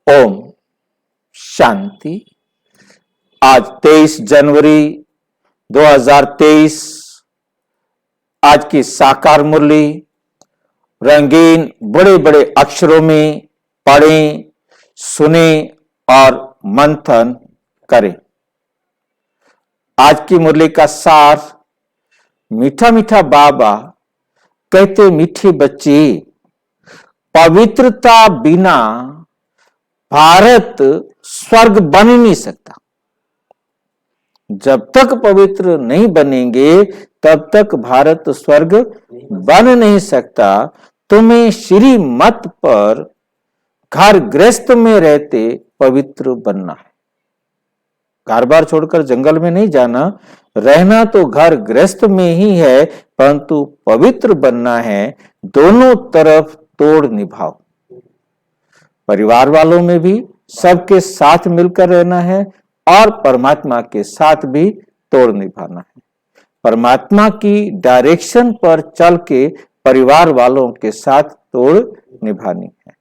ओम शांति। आज 23 जनवरी 2023। आज की साकार मुरली रंगीन बड़े बड़े अक्षरों में पढ़ें, सुने और मंथन करें। आज की मुरली का सार, मीठा मीठा बाबा कहते, मीठे बच्चे, पवित्रता बिना भारत स्वर्ग बन ही नहीं सकता। जब तक पवित्र नहीं बनेंगे तब तक भारत स्वर्ग बन नहीं सकता। तुम्हें श्री मत पर घर गृहस्थ में रहते पवित्र बनना है। घर बार छोड़कर जंगल में नहीं जाना, रहना तो घर गृहस्थ में ही है, परंतु पवित्र बनना है। दोनों तरफ तोड़ निभाओ। परिवार वालों में भी सबके साथ मिलकर रहना है और परमात्मा के साथ भी तोड़ निभाना है। परमात्मा की डायरेक्शन पर चल के परिवार वालों के साथ तोड़ निभानी है।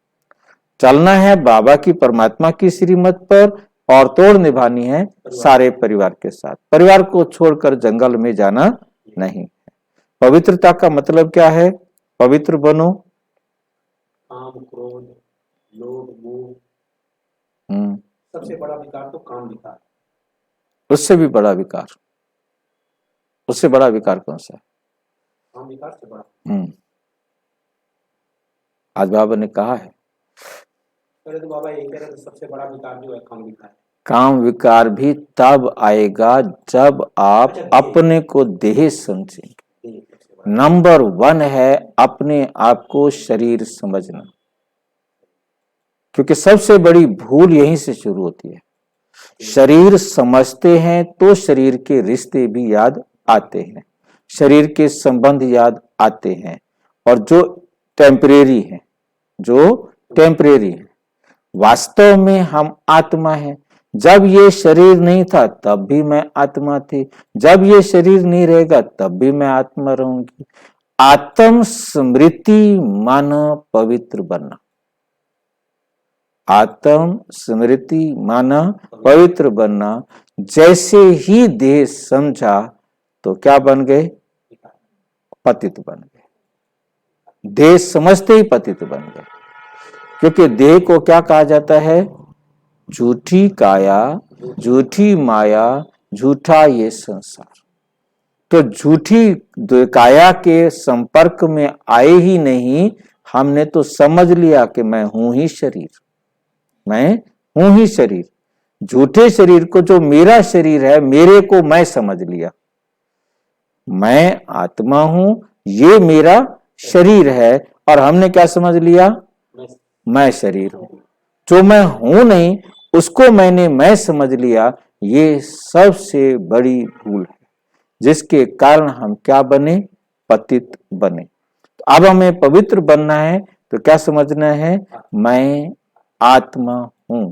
चलना है बाबा की परमात्मा की श्रीमत पर और तोड़ निभानी है सारे परिवार के साथ। परिवार को छोड़कर जंगल में जाना नहीं है। पवित्रता का मतलब क्या है? पवित्र बनो। काम, क्रोध, लोभ, मोह, सबसे बड़ा विकार तो काम विकार। उससे भी बड़ा विकार, उससे बड़ा विकार कौन सा है? काम विकार से बड़ा। आज बाबा ने कहा है, पहले तो बाबा ये कह रहे थे सबसे बड़ा विकार जो है काम विकार। काम विकार भी तब आएगा जब आप अपने को देह समझेंगे। नंबर 1 है अपने आप को शरीर समझना, क्योंकि सबसे बड़ी भूल यहीं से शुरू होती है। शरीर समझते हैं तो शरीर के रिश्ते भी याद आते हैं, शरीर के संबंध याद आते हैं, और जो टेम्परेरी है, जो टेम्परेरी है। वास्तव में हम आत्मा हैं। जब ये शरीर नहीं था तब भी मैं आत्मा थी, जब ये शरीर नहीं रहेगा तब भी मैं आत्मा रहूंगी। आत्म स्मृति माना पवित्र बनना। आत्म स्मृति माना पवित्र बनना। जैसे ही देह समझा तो क्या बन गए? पतित बन गए। देह समझते ही पतित बन गए, क्योंकि देह को क्या कहा जाता है? झूठी काया, झूठी माया, झूठा ये संसार। तो झूठी काया के संपर्क में आए ही नहीं, हमने तो समझ लिया कि मैं हूं ही शरीर, मैं हूं ही शरीर। झूठे शरीर को, जो मेरा शरीर है, मेरे को मैं समझ लिया। मैं आत्मा हूं, ये मेरा शरीर है, और हमने क्या समझ लिया? मैं शरीर हूं। जो मैं हूं नहीं उसको मैंने मैं समझ लिया। ये सबसे बड़ी भूल है, जिसके कारण हम क्या बने? पतित बने। तो अब हमें पवित्र बनना है तो क्या समझना है? मैं आत्मा हूं।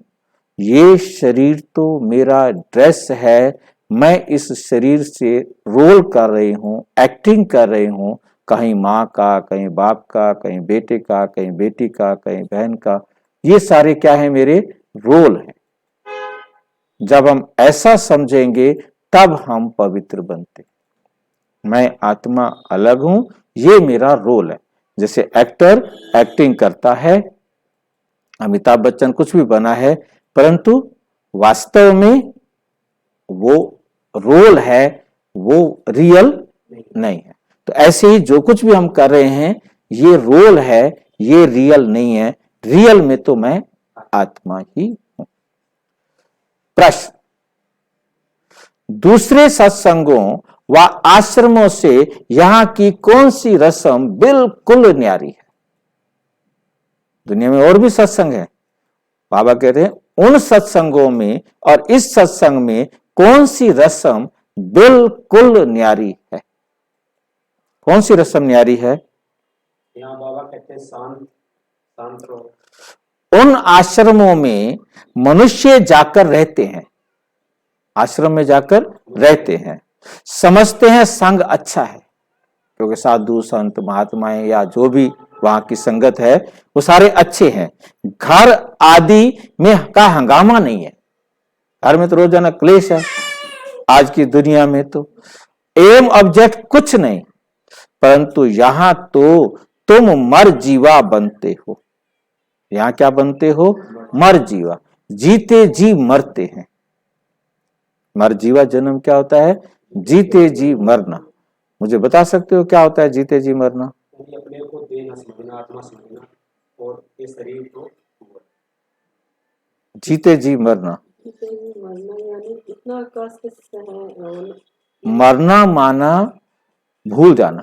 ये शरीर तो मेरा ड्रेस है, मैं इस शरीर से रोल कर रही हूं, एक्टिंग कर रही हूं, कहीं माँ का, कहीं बाप का, कहीं बेटे का, कहीं बेटी का, कहीं बहन का। ये सारे क्या है? मेरे रोल हैं। जब हम ऐसा समझेंगे तब हम पवित्र बनते। मैं आत्मा अलग हूं, ये मेरा रोल है। जैसे एक्टर एक्टिंग करता है, अमिताभ बच्चन कुछ भी बना है, परंतु वास्तव में वो रोल है, वो रियल नहीं है। तो ऐसे ही जो कुछ भी हम कर रहे हैं, ये रोल है, ये रियल नहीं है। रियल में तो मैं आत्मा ही हूं। प्रश्न, दूसरे सत्संगों व आश्रमों से यहां की कौन सी रस्म बिल्कुल न्यारी है? दुनिया में और भी सत्संग है। बाबा कहते हैं उन सत्संगों में और इस सत्संग में कौन सी रस्म बिल्कुल न्यारी है? कौन सी रस्म न्यारी है? यहाँ बाबा कहते हैं शांत शांत रहो। उन आश्रमों में मनुष्य जाकर रहते हैं, आश्रम में जाकर रहते हैं, समझते हैं संग अच्छा है, क्योंकि साधु संत महात्माएं या जो भी वहां की संगत है, वो सारे अच्छे हैं। घर आदि में का हंगामा नहीं है। घर में तो रोजाना क्लेश है आज की दुनिया में, तो एम ऑब्जेक्ट कुछ नहीं, परंतु यहां तो तुम मर जीवा बनते हो। यहां क्या बनते हो? मर जीवा। जीते जी मरते हैं। मर जीवा जन्म क्या होता है? जीते जी मरना। मुझे बता सकते हो क्या होता है जीते जी मरना? क्योंकि अपने को देह न समझना, आत्मा समझना और ये शरीर को जीते जी मरना। मरना यानी इतना कष्ट से है। मरना माना भूल जाना।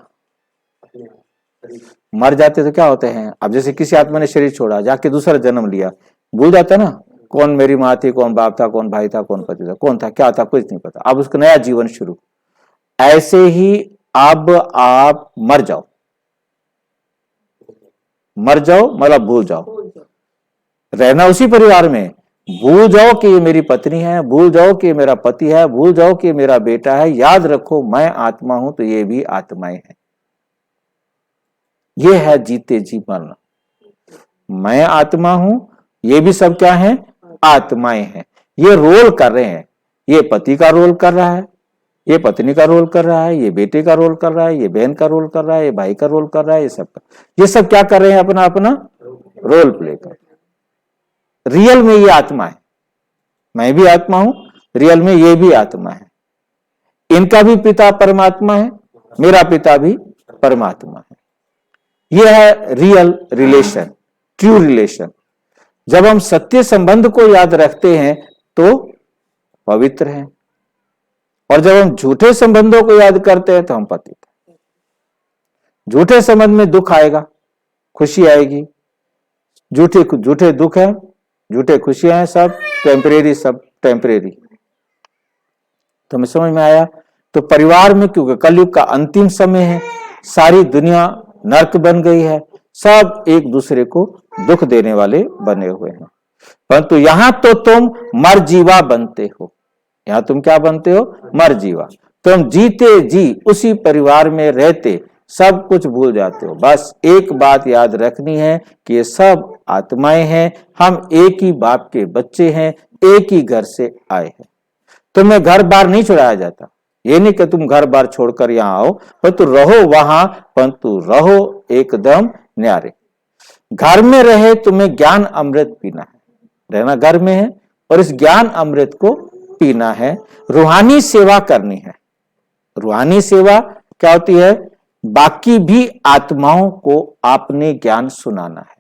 अपने शरीर मर जाते तो क्या होते हैं? अब जैसे किसी आत्मा ने शरीर छोड़ा, जाके दूसरा जन्म लिया, भूल जाता ना, कौन मेरी माँ थी, कौन बाप था, कौन भाई था, कौन पति था, कौन था, क्या था, कुछ नहीं पता। अब उसका नया जीवन शुरू। ऐसे ही अब आप मर जाओ। मर जाओ मतलब भूल जाओ। रहना उसी परिवार में, भूल जाओ कि ये मेरी पत्नी है, भूल जाओ कि ये मेरा पति है, भूल जाओ कि ये मेरा बेटा है। याद रखो मैं आत्मा हूं तो ये भी आत्माएं हैं। ये है जीते जी मरना। मैं आत्मा हूं, ये भी सब क्या है? आत्माएं हैं। ये रोल कर रहे हैं। ये पति का रोल कर रहा है, ये पत्नी का रोल कर रहा है, ये बेटे का रोल कर रहा है, ये बहन का रोल कर रहा है, ये भाई का रोल कर रहा है। ये सब क्या कर रहे हैं? अपना अपना रोल प्ले कर। रियल में ये आत्मा है। मैं भी आत्मा हूं, रियल में ये भी आत्मा है। इनका भी पिता परमात्मा है, मेरा पिता भी परमात्मा है। यह है रियल रिलेशन, ट्रू रिलेशन। जब हम सत्य संबंध को याद रखते हैं तो पवित्र हैं, और जब हम झूठे संबंधों को याद करते हैं तो हम पतित हैं। झूठे संबंध में दुख आएगा, खुशी आएगी। झूठे दुख है, झूठे खुशियां हैं, सब टेम्परेरी, सब टेम्परेरी। तो हमें समझ में आया। तो परिवार में, क्योंकि कलयुग का अंतिम समय है, सारी दुनिया नर्क बन गई है, सब एक दूसरे को दुख देने वाले बने हुए हैं। परंतु यहां तो तुम मर जीवा बनते हो। यहां तुम क्या बनते हो? मर जीवा। तुम जीते जी उसी परिवार में रहते सब कुछ भूल जाते हो। बस एक बात याद रखनी है कि ये सब आत्माएं हैं, हम एक ही बाप के बच्चे हैं, एक ही घर से आए हैं। तुम्हें घर बार नहीं छुड़ाया जाता। ये नहीं कि तुम घर बार छोड़कर यहां आओ, परंतु रहो वहां, परंतु रहो एकदम न्यारे। घर में रहे तुम्हें ज्ञान अमृत पीना है। रहना घर में है और इस ज्ञान अमृत को पीना है। रूहानी सेवा करनी है। रूहानी सेवा क्या होती है? बाकी भी आत्माओं को आपने ज्ञान सुनाना है।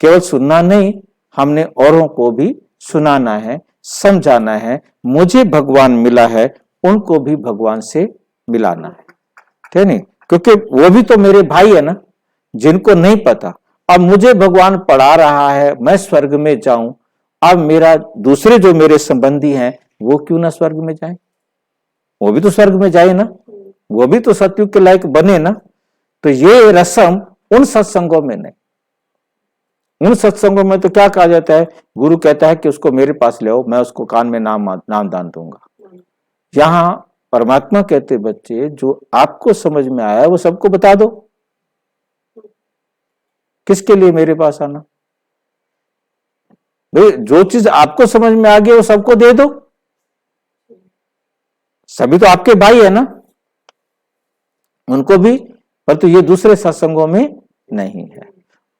केवल सुनना नहीं, हमने औरों को भी सुनाना है, समझाना है। मुझे भगवान मिला है, उनको भी भगवान से मिलाना है, ठीक नहीं? क्योंकि वो भी तो मेरे भाई है ना, जिनको नहीं पता। अब मुझे भगवान पढ़ा रहा है, मैं स्वर्ग में जाऊं, अब मेरा दूसरे जो मेरे संबंधी हैं वो क्यों ना स्वर्ग में जाए? वो भी तो स्वर्ग में जाए ना, वो भी तो सतयुग के लायक बने ना। तो ये रस्म उन सत्संगों में नहीं। उन सत्संगों में तो क्या कहा जाता है? गुरु कहता है कि उसको मेरे पास ले आओ, मैं उसको कान में नाम दान दूंगा। यहां परमात्मा कहते बच्चे जो आपको समझ में आया है वो सबको बता दो। किसके लिए मेरे पास आना? भाई जो चीज आपको समझ में आ गई वो सबको दे दो। सभी तो आपके भाई है ना, उनको भी। परंतु ये दूसरे सत्संगों में नहीं है।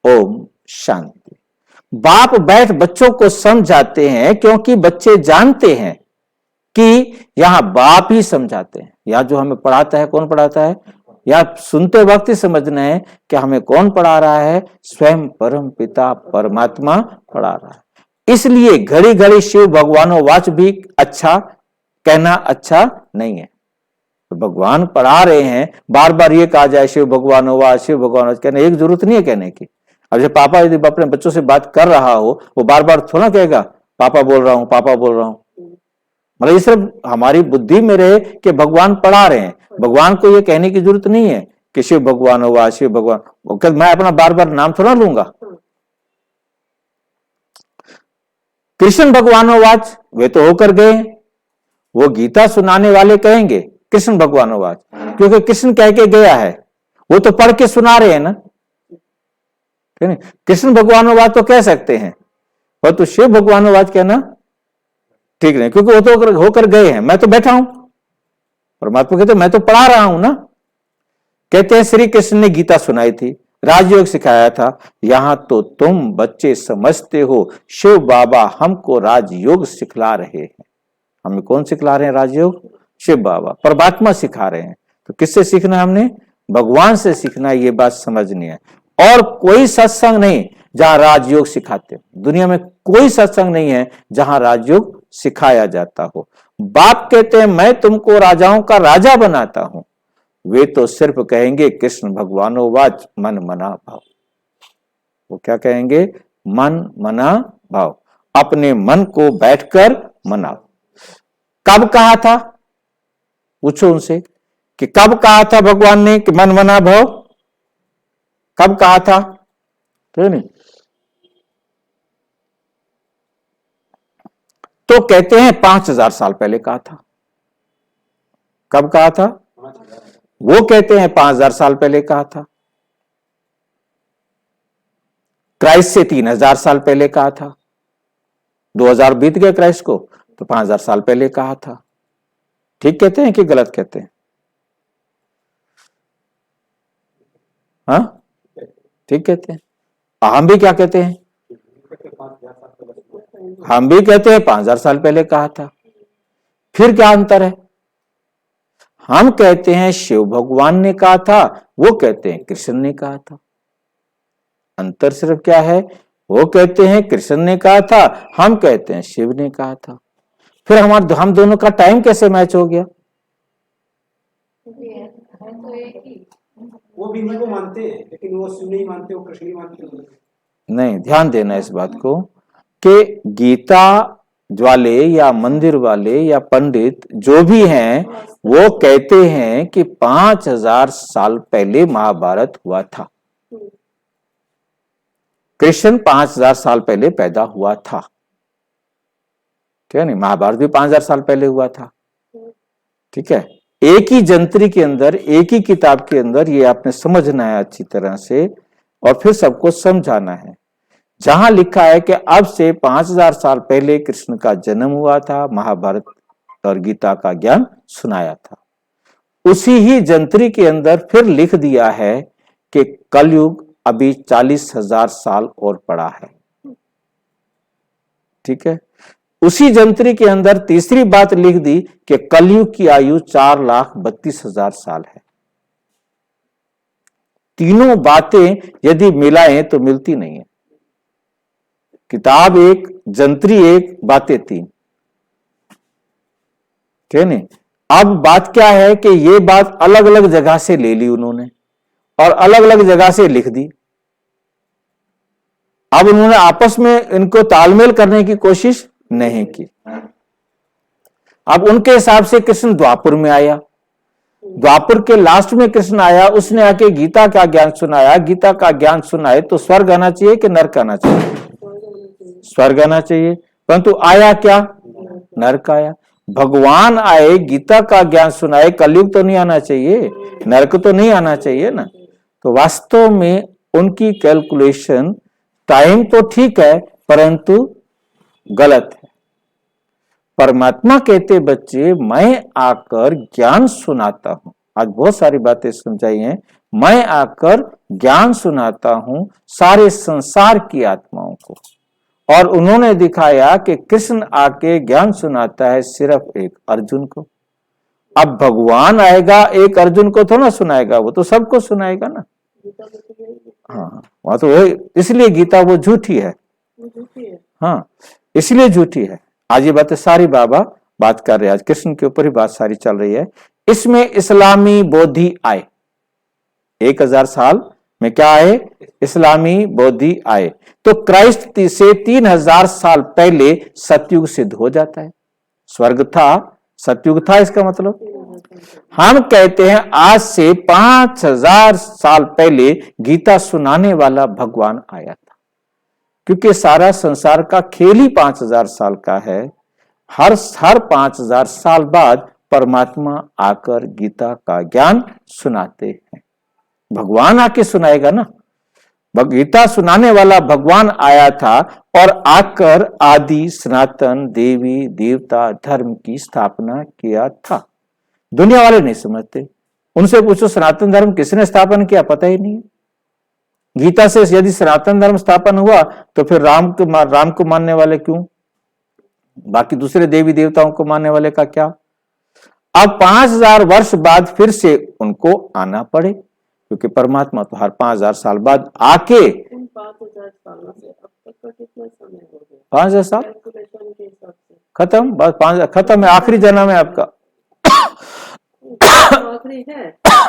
ओम शांति। बाप बैठ बच्चों को समझाते हैं क्योंकि बच्चे जानते हैं कि यहां बाप ही समझाते हैं। यहां जो हमें पढ़ाता है, कौन पढ़ाता है? या सुनते वक्त ही समझना है कि हमें कौन पढ़ा रहा है? स्वयं परम पिता परमात्मा पढ़ा रहा है। इसलिए घड़ी घड़ी शिव भगवानों वाच भी अच्छा कहना अच्छा नहीं है। तो भगवान पढ़ा रहे हैं, बार बार ये कहा जाए शिव भगवानों वाच, शिव भगवान वाच, कहने एक जरूरत नहीं है कहने की। अब जब पापा यदि अपने बच्चों से बात कर रहा हो, वो बार बार थोड़ा कहेगा पापा बोल रहा हूं, पापा बोल रहा हूं। मतलब ये सिर्फ हमारी बुद्धि में रहे कि भगवान पढ़ा रहे हैं। भगवान को ये कहने की जरूरत नहीं है कि शिव भगवान हुआ, शिव भगवान। मैं अपना बार बार नाम थोड़ा लूंगा। कृष्ण भगवानोवाच वे तो होकर गए, वो गीता सुनाने वाले कहेंगे कृष्ण भगवानोवाच, क्योंकि कृष्ण कह के गया है। वो तो पढ़ के सुना रहे हैं ना। ठीक है? कृष्ण भगवानोवाद तो कह सकते हैं, पर तो शिव भगवानवाद कहना ठीक नहीं, क्योंकि वो तो होकर गए हैं, मैं तो बैठा हूं। परमात्मा कहते मैं तो पढ़ा रहा हूं ना। कहते हैं श्री कृष्ण ने गीता सुनाई थी, राजयोग सिखाया था, यहां तो तुम बच्चे समझते हो शिव बाबा हमको राजयोग सिखला रहे हैं। हमें कौन सिखला रहे हैं राजयोग? शिव बाबा, परमात्मा सिखा रहे हैं। तो किससे सीखना है हमने? भगवान से सीखना है, ये बात समझनी है। और कोई सत्संग नहीं जहां राजयोग सिखाते, दुनिया में कोई सत्संग नहीं है जहां राजयोग सिखाया जाता हो। बाप कहते हैं मैं तुमको राजाओं का राजा बनाता हूं, वे तो सिर्फ कहेंगे कृष्ण भगवानोवाच मन मना भाव। वो क्या कहेंगे? मन मना भाव, अपने मन को बैठकर मनाओ। कब कहा था? पूछो उनसे कि कब कहा था भगवान ने कि मन मना भाव? कब कहा था? तो नहीं, तो कहते हैं 5000 साल पहले कहा था। कब कहा था? वो कहते हैं 5000 साल पहले कहा था। क्राइस्ट से 3000 साल पहले कहा था। 2000 बीत गए क्राइस्ट को, तो 5000 साल पहले कहा था। ठीक कहते हैं कि गलत कहते हैं? हाँ, ठीक कहते हैं। हम भी क्या कहते हैं? हम भी कहते हैं 5000 साल पहले कहा था। फिर क्या अंतर है? हम कहते हैं शिव भगवान ने कहा था, वो कहते हैं कृष्ण ने कहा था। अंतर सिर्फ क्या है? वो कहते हैं कृष्ण ने कहा था, हम कहते हैं शिव ने कहा था। फिर हम दोनों का टाइम कैसे मैच हो गया? वो भी इन्हीं को मानते हैं, लेकिन वो शिव नहीं मानते, वो कृष्ण नहीं मानते। नहीं, ध्यान देना इस बात को कि गीता वाले या मंदिर वाले या पंडित जो भी हैं, वो कहते हैं कि 5000 साल पहले महाभारत हुआ था। कृष्ण 5000 साल पहले पैदा हुआ था, ठीक है नहीं? महाभारत भी 5000 साल पहले हुआ था, ठीक है? एक ही जंत्री के अंदर, एक ही किताब के अंदर ये आपने समझना है अच्छी तरह से, और फिर सबको समझाना है। जहां लिखा है कि अब से 5000 साल पहले कृष्ण का जन्म हुआ था, महाभारत और गीता का ज्ञान सुनाया था, उसी ही जंत्री के अंदर फिर लिख दिया है कि कलयुग अभी 40,000 साल और पड़ा है, ठीक है? उसी जंत्री के अंदर तीसरी बात लिख दी कि कलयुग की आयु 4,32,000 साल है। तीनों बातें यदि मिलाएं तो मिलती नहीं है। किताब एक, जंत्री एक, बातें तीन, ठीक है नहीं? अब बात क्या है कि ये बात अलग अलग जगह से ले ली उन्होंने और अलग अलग जगह से लिख दी। अब उन्होंने आपस में इनको तालमेल करने की कोशिश नहीं की। अब उनके हिसाब से कृष्ण द्वापुर में आया, द्वापुर के लास्ट में कृष्ण आया, उसने आके गीता का ज्ञान सुनाया। गीता का ज्ञान सुनाए तो स्वर्ग आना चाहिए कि नरक आना चाहिए? स्वर्ग आना चाहिए, परंतु आया क्या? नरक आया। भगवान आए, गीता का ज्ञान सुनाए, कलयुग तो नहीं आना चाहिए, नरक तो नहीं आना चाहिए ना। तो वास्तव में उनकी कैलकुलेशन टाइम तो ठीक है, परंतु गलत है। परमात्मा कहते बच्चे मैं आकर ज्ञान सुनाता हूं। आज बहुत सारी बातें समझाई हैं। मैं आकर ज्ञान सुनाता हूं सारे संसार की आत्माओं को, और उन्होंने दिखाया कि कृष्ण आके ज्ञान सुनाता है सिर्फ एक अर्जुन को। अब भगवान आएगा, एक अर्जुन को थोड़ा सुनाएगा, वो तो सबको सुनाएगा ना। हाँ, वहां तो वही, इसलिए गीता वो झूठी है। हाँ, इसलिए झूठी है। आज ये बातें सारी बाबा बात कर रहे हैं, आज कृष्ण के ऊपर ही बात सारी चल रही है। इसमें इस्लामी बौद्धि आए, 1000 साल में क्या आए? इस्लामी बौद्धि आए। तो क्राइस्ट से 3000 साल पहले सतयुग सिद्ध हो जाता है। स्वर्ग था, सतयुग था, इसका मतलब हम कहते हैं आज से 5000 साल पहले गीता सुनाने वाला भगवान आया था, क्योंकि सारा संसार का खेल ही 5000 साल का है। हर 5000 साल बाद परमात्मा आकर गीता का ज्ञान सुनाते हैं। भगवान आके सुनाएगा ना। गीता सुनाने वाला भगवान आया था और आकर आदि सनातन देवी देवता धर्म की स्थापना किया था। दुनिया वाले नहीं समझते, उनसे पूछो सनातन धर्म किसने स्थापन किया, पता ही नहीं। गीता से यदि सनातन धर्म स्थापन हुआ तो फिर राम को मानने वाले क्यों, बाकी दूसरे देवी देवताओं को मानने वाले का क्या। अब 5000 वर्ष बाद फिर से उनको आना पड़े, क्योंकि परमात्मा तो हर 5000 साल बाद आके, उन 5000 सालों से अब तक का कितना समय हो गया 5000 साल कैलकुलेशन के हिसाब से? खत्म, बस 5 खत्म है, आखिरी जन्म है आपका। तो आखिरी है,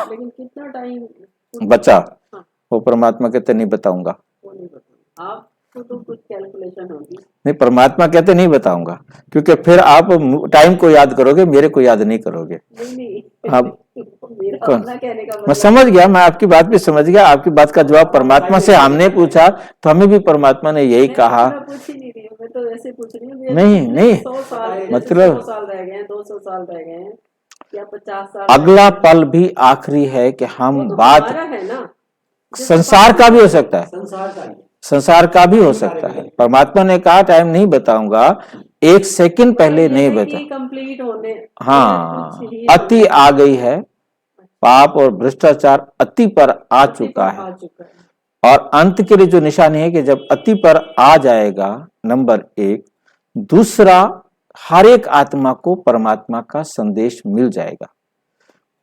लेकिन कितना टाइम बचा हाँ, वो परमात्मा कहते नहीं बताऊंगा। वो नहीं बताऊंगा, आपको तो कुछ कैलकुलेशन होगी। नहीं, परमात्मा कहते नहीं बताऊंगा, क्योंकि फिर आप टाइम को याद करोगे, मेरे को याद नहीं करोगे। नहीं आप मेरा कौन? अपना कहने का मैं मतलब समझ गया, मैं आपकी बात भी समझ गया। आपकी बात का जवाब परमात्मा से हमने पूछा तो हमें भी परमात्मा ने यही कहा। मैं पूछ ही नहीं रही हूँ, मैं तो ऐसे पूछ रही हूँ। नहीं, नहीं, 100 साल मतलब 100 साल रह गए हैं, 200 साल रह गए हैं या 50 साल अगला पल भी आखिरी है कि हम वो तो बात हमारा है ना, संसार का भी हो सकता है, संसार का ही संसार का भी हो सकता है। परमात्मा ने कहा टाइम नहीं बताऊंगा, 1 सेकंड पहले नहीं बता। कंप्लीट होने हाँ, कुछ ही अति आ गई है, पाप और भ्रष्टाचार अति पर आ चुका है। आ चुका है। और अंत के लिए जो निशानी है कि जब अति पर आ जाएगा, नंबर 1, दूसरा हर एक आत्मा को परमात्मा का संदेश मिल जाएगा।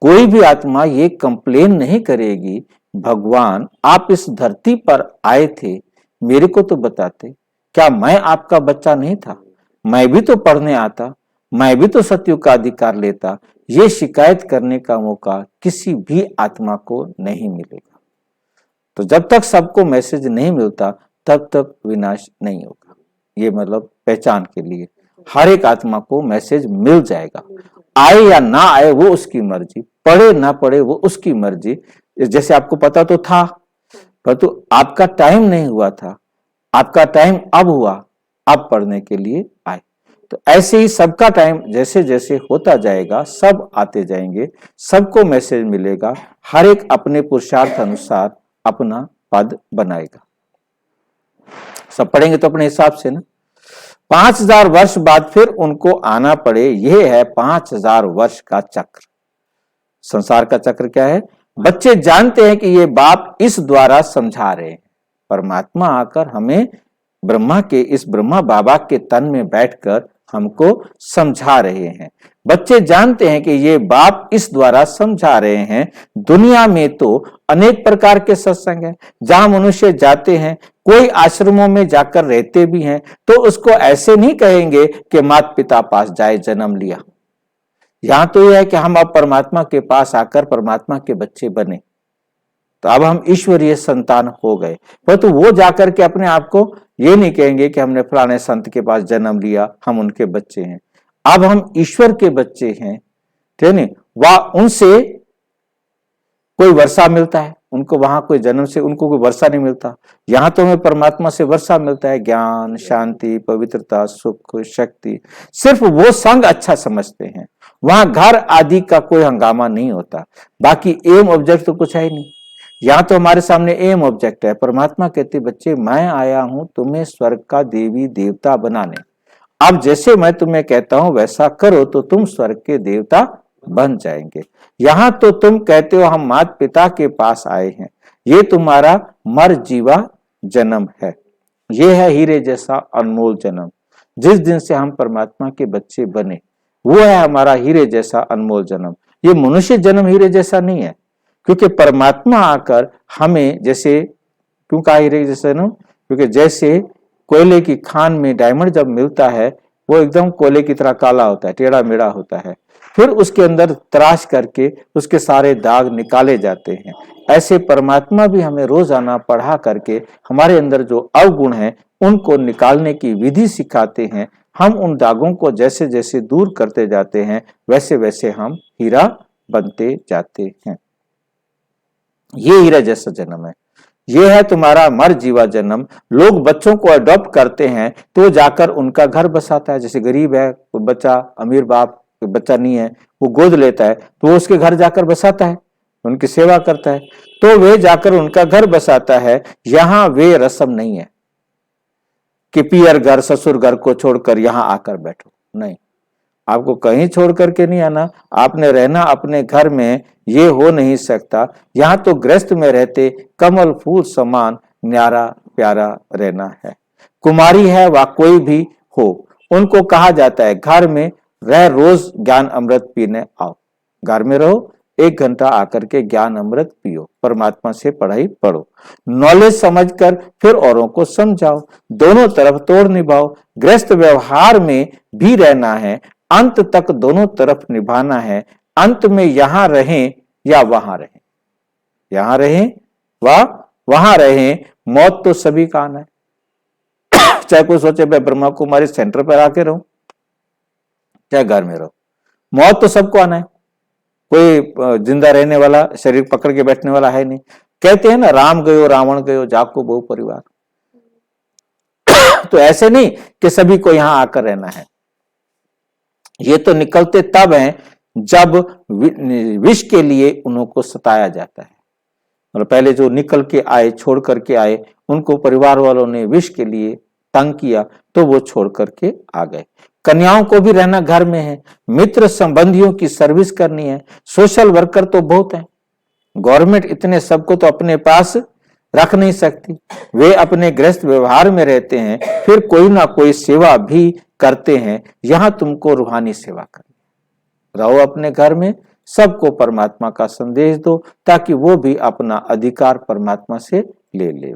कोई भी आत्मा ये कंप्लेन नहीं करेगी, भगवान आप इस धरती पर आए थे, मेरे को तो बताते, क्या मैं आपका बच्चा नहीं था, मैं भी तो पढ़ने आता, मैं भी तो सत्युग का अधिकार लेता। ये शिकायत करने का मौका किसी भी आत्मा को नहीं मिलेगा। तो जब तक सबको मैसेज नहीं मिलता तब तक विनाश नहीं होगा। ये मतलब पहचान के लिए हर एक आत्मा को मैसेज मिल जाएगा, आए या ना आए वो उसकी मर्जी, पढ़े ना पढ़े वो उसकी मर्जी। जैसे आपको पता तो था, परंतु आपका टाइम नहीं हुआ था, आपका टाइम अब हुआ, अब पढ़ने के लिए आए। तो ऐसे ही सबका टाइम जैसे जैसे होता जाएगा, सब आते जाएंगे, सबको मैसेज मिलेगा, हर एक अपने पुरुषार्थ अनुसार अपना पद बनाएगा। सब पढ़ेंगे तो अपने हिसाब से ना। 5000 वर्ष बाद फिर उनको आना पड़े, यह है 5000 वर्ष का चक्र। संसार का चक्र क्या है? बच्चे जानते हैं कि ये बाप इस द्वारा समझा रहे हैं। परमात्मा आकर हमें ब्रह्मा के, इस ब्रह्मा बाबा के तन में बैठकर हमको समझा रहे हैं। बच्चे जानते हैं कि ये बाप इस द्वारा समझा रहे हैं। दुनिया में तो अनेक प्रकार के सत्संग हैं, जहां मनुष्य जाते हैं, कोई आश्रमों में जाकर रहते भी हैं, तो उसको ऐसे नहीं कहेंगे कि माता पिता पास जाए जन्म लिया। यहां तो यह है कि हम अब परमात्मा के पास आकर परमात्मा के बच्चे बने, तो अब हम ईश्वरीय संतान हो गए। परंतु वो जाकर के अपने आप को ये नहीं कहेंगे कि हमने फलाने संत के पास जन्म लिया, हम उनके बच्चे हैं। अब हम ईश्वर के बच्चे हैं, ठीक है। वह उनसे कोई वर्षा मिलता है, उनको वहां कोई जन्म से उनको कोई वर्षा नहीं मिलता। यहां तो हमें परमात्मा से वर्षा मिलता है, ज्ञान, शांति, पवित्रता, सुख, शक्ति। सिर्फ वो संग अच्छा समझते हैं, वहां घर आदि का कोई हंगामा नहीं होता। बाकी एम ऑब्जेक्ट तो कुछ है ही नहीं। यहाँ तो हमारे सामने एम ऑब्जेक्ट है। परमात्मा कहते बच्चे मैं आया हूं तुम्हें स्वर्ग का देवी देवता बनाने। अब जैसे मैं तुम्हें कहता हूं वैसा करो तो तुम स्वर्ग के देवता बन जाएंगे। यहाँ तो तुम कहते हो हम माता पिता के पास आए हैं, ये तुम्हारा मर जीवा जन्म है। ये है हीरे जैसा अनमोल जन्म। जिस दिन से हम परमात्मा के बच्चे बने वो है हमारा हीरे जैसा अनमोल जन्म। ये मनुष्य जन्म हीरे जैसा नहीं है, क्योंकि परमात्मा आकर हमें जैसे, क्यों कहा हीरे जैसा जन्म? क्योंकि जैसे कोयले की खान में डायमंड जब मिलता है वो एकदम कोयले की तरह काला होता है, टेढ़ा मेढ़ा होता है, फिर उसके अंदर तराश करके उसके सारे दाग निकाले जाते हैं। ऐसे परमात्मा भी हमें रोजाना पढ़ा करके हमारे अंदर जो अवगुण हैं उनको निकालने की विधि सिखाते हैं। हम उन दागों को जैसे जैसे दूर करते जाते हैं वैसे वैसे हम हीरा बनते जाते हैं। ये हीरा जैसा जन्म है। ये है तुम्हारा मर जीवा जन्म। लोग बच्चों को अडॉप्ट करते हैं तो जाकर उनका घर बसाता है। जैसे गरीब है कोई बच्चा, अमीर बाप कोई बच्चा नहीं है, वो गोद लेता है तो वो उसके घर जाकर बसाता है। उनकी सेवा करता है, तो वे जाकर उनका घर बसाता है। यहां वे रस्म नहीं है कि पियर घर ससुर घर को छोड़कर यहां आकर बैठो, नहीं, आपको कहीं छोड़ करके नहीं आना, आपने रहना अपने घर में, ये हो नहीं सकता। यहां तो गृहस्थ में रहते कमल फूल समान न्यारा प्यारा रहना है। कुमारी है वा कोई भी हो, उनको कहा जाता है घर में रह रोज ज्ञान अमृत पीने आओ। घर में रहो, 1 घंटा आकर के ज्ञान अमृत पियो, परमात्मा से पढ़ाई पढ़ो, नॉलेज समझकर फिर औरों को समझाओ, दोनों तरफ तोड़ निभाओ। गृहस्थ व्यवहार में भी रहना है, अंत तक दोनों तरफ निभाना है। अंत में यहां रहें या वहां रहें, यहां रहें व वहां रहें, मौत तो सभी का आना है। चाहे कोई सोचे मैं ब्रह्मा कुमारी सेंटर पर आके रहूं, चाहे घर में रहो, मौत तो सबको आना है। कोई जिंदा रहने वाला, शरीर पकड़ के बैठने वाला है नहीं। कहते हैं ना, राम गयो रावण गयो जाको बहु परिवार। तो ऐसे नहीं कि सभी को यहां आकर रहना है। ये तो निकलते तब हैं जब विष के लिए उनको सताया जाता है। और पहले जो निकल के आए, छोड़ करके आए, उनको परिवार वालों ने विष के लिए तंग किया, तो वो छोड़ करके आ गए। कन्याओं को भी रहना घर में है, मित्र संबंधियों की सर्विस करनी है। सोशल वर्कर तो बहुत है, गवर्नमेंट इतने सबको तो अपने पास रख नहीं सकती। वे अपने गृहस्थ व्यवहार में रहते हैं, फिर कोई ना कोई सेवा भी करते हैं। यहां तुमको रूहानी सेवा करनी, रहो अपने घर में, सबको परमात्मा का संदेश दो, ताकि वो भी अपना अधिकार परमात्मा से ले ले।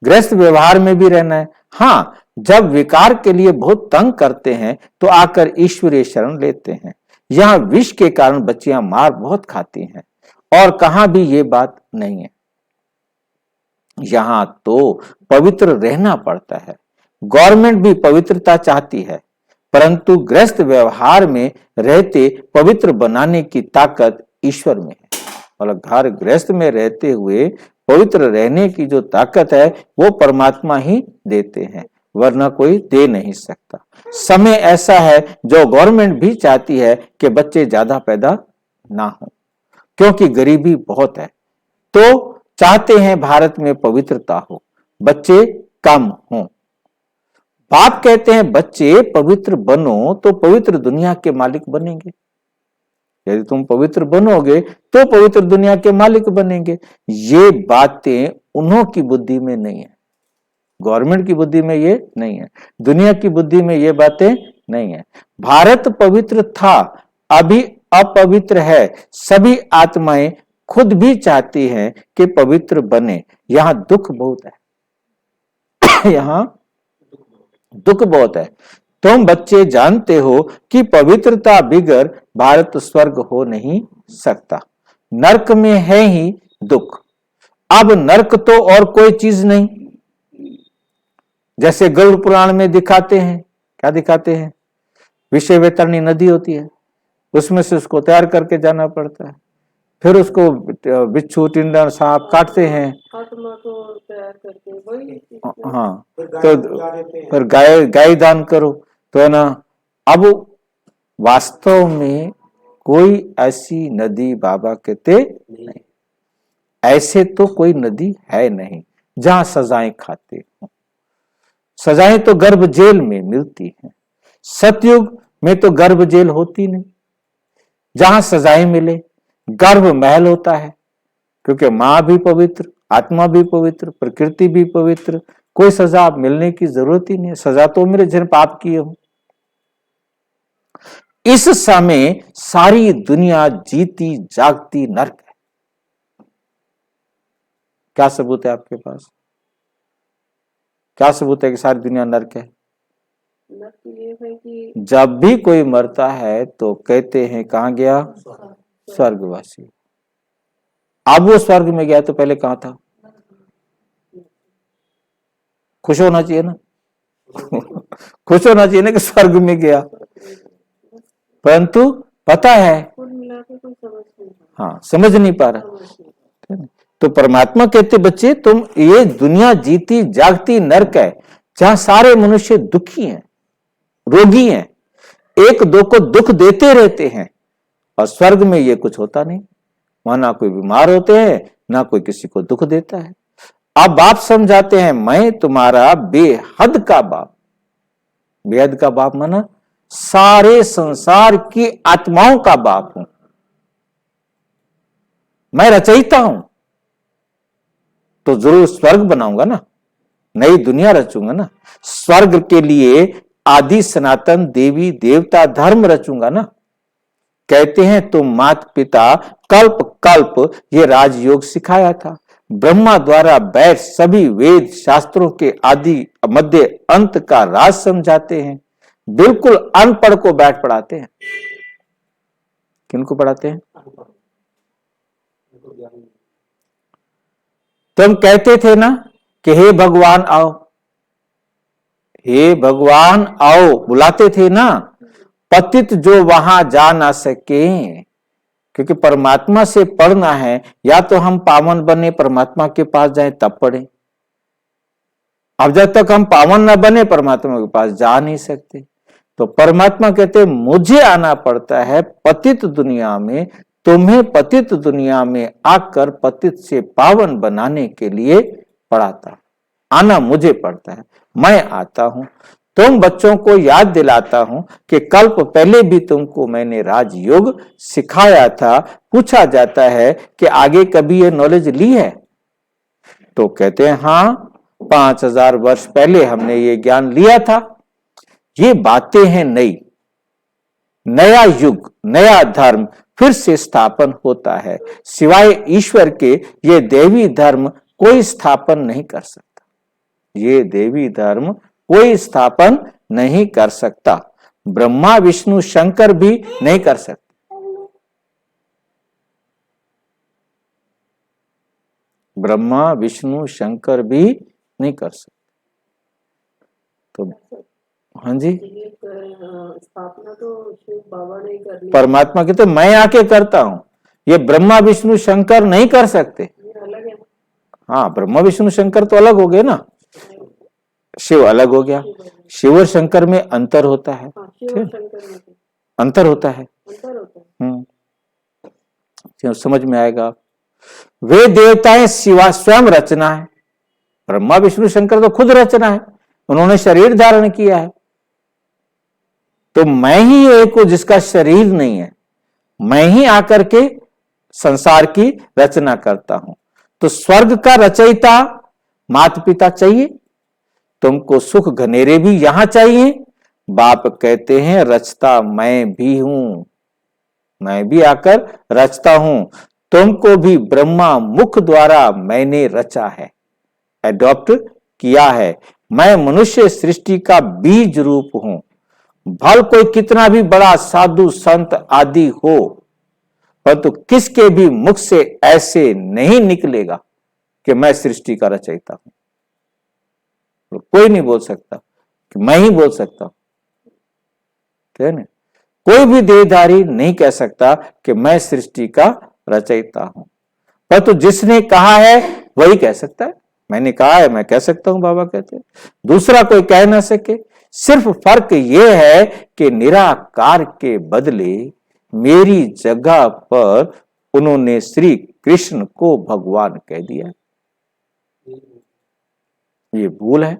गृहस्थ व्यवहार में भी रहना है। हाँ, जब विकार के लिए बहुत तंग करते हैं तो आकर ईश्वरीय शरण लेते हैं। यहां विष के कारण बच्चियां मार बहुत खाती हैं, और कहां भी ये बात नहीं है। यहां तो पवित्र रहना पड़ता है। गवर्नमेंट भी पवित्रता चाहती है, परंतु गृहस्थ व्यवहार में रहते पवित्र बनाने की ताकत ईश्वर में है। मतलब घर गृहस्थ में रहते हुए पवित्र रहने की जो ताकत है वो परमात्मा ही देते हैं, वरना कोई दे नहीं सकता। समय ऐसा है जो गवर्नमेंट भी चाहती है कि बच्चे ज्यादा पैदा ना हो, क्योंकि गरीबी बहुत है, तो चाहते हैं भारत में पवित्रता हो, बच्चे कम हों। बाप कहते हैं बच्चे पवित्र बनो तो पवित्र दुनिया के मालिक बनेंगे। यदि तुम पवित्र बनोगे तो पवित्र दुनिया के मालिक बनेंगे। ये बातें उन्हों की बुद्धि में नहीं है, गवर्नमेंट की बुद्धि में ये नहीं है, दुनिया की बुद्धि में ये बातें नहीं है। भारत पवित्र था, अभी अपवित्र है। सभी आत्माएं खुद भी चाहती हैं कि पवित्र बने। यहां दुख बहुत है, यहां दुख बहुत है। तुम बच्चे जानते हो कि पवित्रता बिगर भारत स्वर्ग हो नहीं सकता। नरक में है ही दुख। अब नरक तो और कोई चीज नहीं, जैसे गरुड़ पुराण में दिखाते हैं, क्या दिखाते हैं, विषय वैतरणी नदी होती है, उसमें से उसको तैयार करके जाना पड़ता है, फिर उसको बिच्छू टिंडा सांप काटते हैं, आत्मा को तैयार करके वही। हाँ, तो फिर गाय दान करो, तो है ना। अब वास्तव में कोई ऐसी नदी बाबा कहते नहीं, ऐसे तो कोई नदी है नहीं जहां सजाएं खाते हो। सजाएं तो गर्भ जेल में मिलती हैं। सतयुग में तो गर्भ जेल होती नहीं जहां सजाएं मिले, गर्भ महल होता है, क्योंकि मां भी पवित्र, आत्मा भी पवित्र, प्रकृति भी पवित्र, कोई सजा मिलने की जरूरत ही नहीं है। सजा तो मेरे जिन पाप किए हो। इस समय सारी दुनिया जीती जागती नरक है। क्या सबूत है आपके पास? क्या सबूत है कि सारी दुनिया नरक है? ये है कि जब भी कोई मरता है तो कहते हैं कहां गया? स्वर्गवासी। अब वो स्वर्ग में गया तो पहले कहां था? खुश होना चाहिए ना खुश होना चाहिए ना कि स्वर्ग में गया, परंतु पता है, कुल मिला के कोई समझ नहीं। हाँ, समझ नहीं पा रहा। तो परमात्मा कहते बच्चे तुम, ये दुनिया जीती जागती नरक है जहां सारे मनुष्य दुखी हैं, रोगी हैं, एक दो को दुख देते रहते हैं, और स्वर्ग में ये कुछ होता नहीं। वहां ना कोई बीमार होते हैं, ना कोई किसी को दुख देता है। अब बाप समझाते हैं, मैं तुम्हारा बेहद का बाप। बेहद का बाप माना सारे संसार की आत्माओं का बाप हूं। मैं रचयिता हूं, तो जरूर स्वर्ग बनाऊंगा ना, नई दुनिया रचूंगा ना। स्वर्ग के लिए आदि सनातन देवी देवता धर्म रचूंगा ना। कहते हैं तुम माता पिता कल्प कल्प ये राजयोग सिखाया था। ब्रह्मा द्वारा बैठ सभी वेद शास्त्रों के आदि मध्य अंत का राज समझाते हैं। बिल्कुल अनपढ़ को बैठ पढ़ाते हैं। किनको पढ़ाते हैं? तुम कहते थे ना कि हे भगवान आओ, हे भगवान आओ, बुलाते थे ना। पतित जो वहां जा ना सके, क्योंकि परमात्मा से पढ़ना है, या तो हम पावन बने परमात्मा के पास जाएं तब पढ़ें। अब जब तक हम पावन न बने परमात्मा के पास जा नहीं सकते। तो परमात्मा कहते मुझे आना पड़ता है पतित दुनिया में, तुम्हें पतित दुनिया में आकर पतित से पावन बनाने के लिए पढ़ाता। आना मुझे पड़ता है, मैं आता हूं। तुम बच्चों को याद दिलाता हूं कि कल्प पहले भी तुमको मैंने राजयोग सिखाया था। पूछा जाता है कि आगे कभी ये नॉलेज ली है? तो कहते हैं हाँ, 5000 वर्ष पहले हमने ये ज्ञान लिया था। ये बातें हैं नई, नया युग, नया धर्म फिर से स्थापन होता है। सिवाय ईश्वर के ये देवी धर्म कोई स्थापन नहीं कर सकता। ये देवी धर्म कोई स्थापन नहीं कर सकता। ब्रह्मा विष्णु शंकर भी नहीं कर सकते। ब्रह्मा विष्णु शंकर भी नहीं कर सकते। तो हाँ जी, स्थापना तो शिव बाबा ने करनी, परमात्मा कहते मैं आके करता हूं। ये ब्रह्मा विष्णु शंकर नहीं कर सकते। अलग है। हाँ, ब्रह्मा विष्णु शंकर तो अलग हो गए ना, शिव अलग हो गया। शिव और शंकर में अंतर होता है। अंतर होता है। समझ में आएगा। वे देवताएं सिवा स्वयं रचना है। ब्रह्मा विष्णु शंकर तो खुद रचना है, उन्होंने शरीर धारण किया है। तो मैं ही एक हूं जिसका शरीर नहीं है। मैं ही आकर के संसार की रचना करता हूं। तो स्वर्ग का रचयिता माता पिता चाहिए, तुमको सुख घनेरे भी यहां चाहिए। बाप कहते हैं रचता मैं भी हूं, मैं भी आकर रचता हूं। तुमको भी ब्रह्मा मुख द्वारा मैंने रचा है, एडॉप्ट किया है। मैं मनुष्य सृष्टि का बीज रूप हूं। भल कोई कितना भी बड़ा साधु संत आदि हो, परंतु किसके भी मुख से ऐसे नहीं निकलेगा कि मैं सृष्टि का रचयिता हूं। कोई नहीं बोल सकता कि मैं ही बोल सकता हूं, ठीक है ना? कोई भी देहधारी नहीं कह सकता कि मैं सृष्टि का रचयिता हूं, परंतु जिसने कहा है वही कह सकता है। मैंने कहा है, मैं कह सकता हूं, बाबा कहते हैं। दूसरा कोई कह ना सके। सिर्फ फर्क यह है कि निराकार के बदले मेरी जगह पर उन्होंने श्री कृष्ण को भगवान कह दिया। ये भूल है।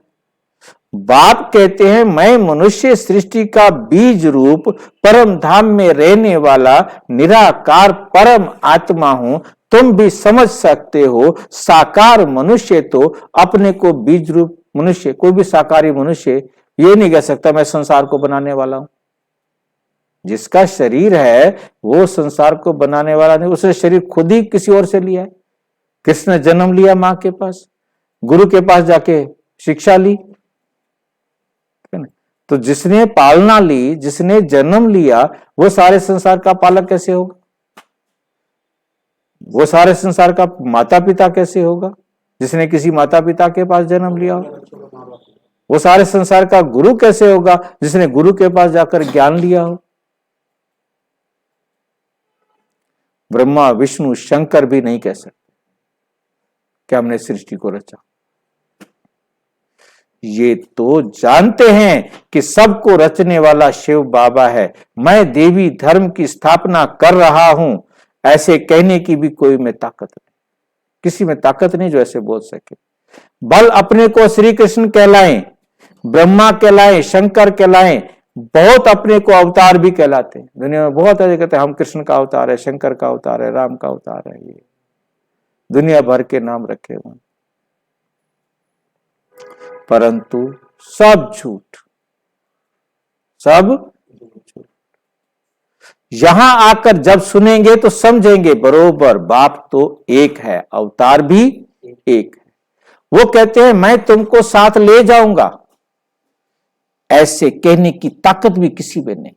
बाप कहते हैं मैं मनुष्य सृष्टि का बीज रूप परम धाम में रहने वाला निराकार परम आत्मा हूं। तुम भी समझ सकते हो, साकार मनुष्य तो अपने को बीज रूप मनुष्य, कोई भी साकारी मनुष्य ये नहीं कह सकता मैं संसार को बनाने वाला हूं। जिसका शरीर है वो संसार को बनाने वाला नहीं, उसने शरीर खुद ही किसी और से लिया है। किसने जन्म लिया? मां के पास, गुरु के पास जाके शिक्षा ली, तो जिसने पालना ली, जिसने जन्म लिया, वो सारे संसार का पालक कैसे होगा? वो सारे संसार का माता पिता कैसे होगा? जिसने किसी माता पिता के पास जन्म लिया हो। वो सारे संसार का गुरु कैसे होगा? जिसने गुरु के पास जाकर ज्ञान लिया हो। ब्रह्मा विष्णु शंकर भी नहीं कह सकते कि हमने सृष्टि को रचा। ये तो जानते हैं कि सबको रचने वाला शिव बाबा है। मैं देवी धर्म की स्थापना कर रहा हूं। ऐसे कहने की भी कोई में ताकत नहीं, किसी में ताकत नहीं जो ऐसे बोल सके। बल अपने को श्री कृष्ण कहलाएं, ब्रह्मा कहलाएं, शंकर कहलाएं, बहुत अपने को अवतार भी कहलाते हैं। दुनिया में बहुत ऐसे कहते हैं हम कृष्ण का अवतार है, शंकर का अवतार है, राम का अवतार है, ये दुनिया भर के नाम रखे हुए, परंतु सब झूठ, सब झूठ। यहां आकर जब सुनेंगे तो समझेंगे बरोबर बाप तो एक है, अवतार भी एक है। वो कहते हैं मैं तुमको साथ ले जाऊंगा, ऐसे कहने की ताकत भी किसी में नहीं।